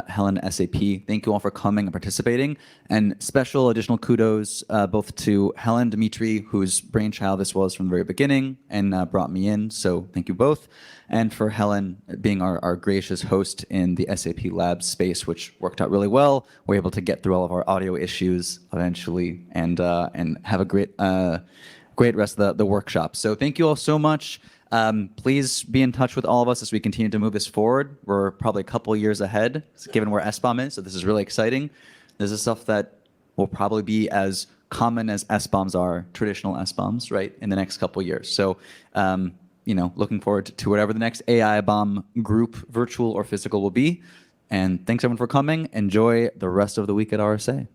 Helen, SAP. Thank you all for coming and participating. And special additional kudos both to Helen, Dimitri, whose brainchild this was from the very beginning and brought me in. So thank you both. And for Helen being our gracious host in the SAP Labs space, which worked out really well. We're able to get through all of our audio issues eventually and have a great rest of the workshop. So thank you all so much. Please be in touch with all of us as we continue to move this forward. We're probably a couple years ahead, given where SBOM is, so this is really exciting. This is stuff that will probably be as common as SBOMs are, traditional SBOMs, right, in the next couple years. So, looking forward to whatever the next AI-BOM group, virtual or physical, will be. And thanks everyone for coming. Enjoy the rest of the week at RSA.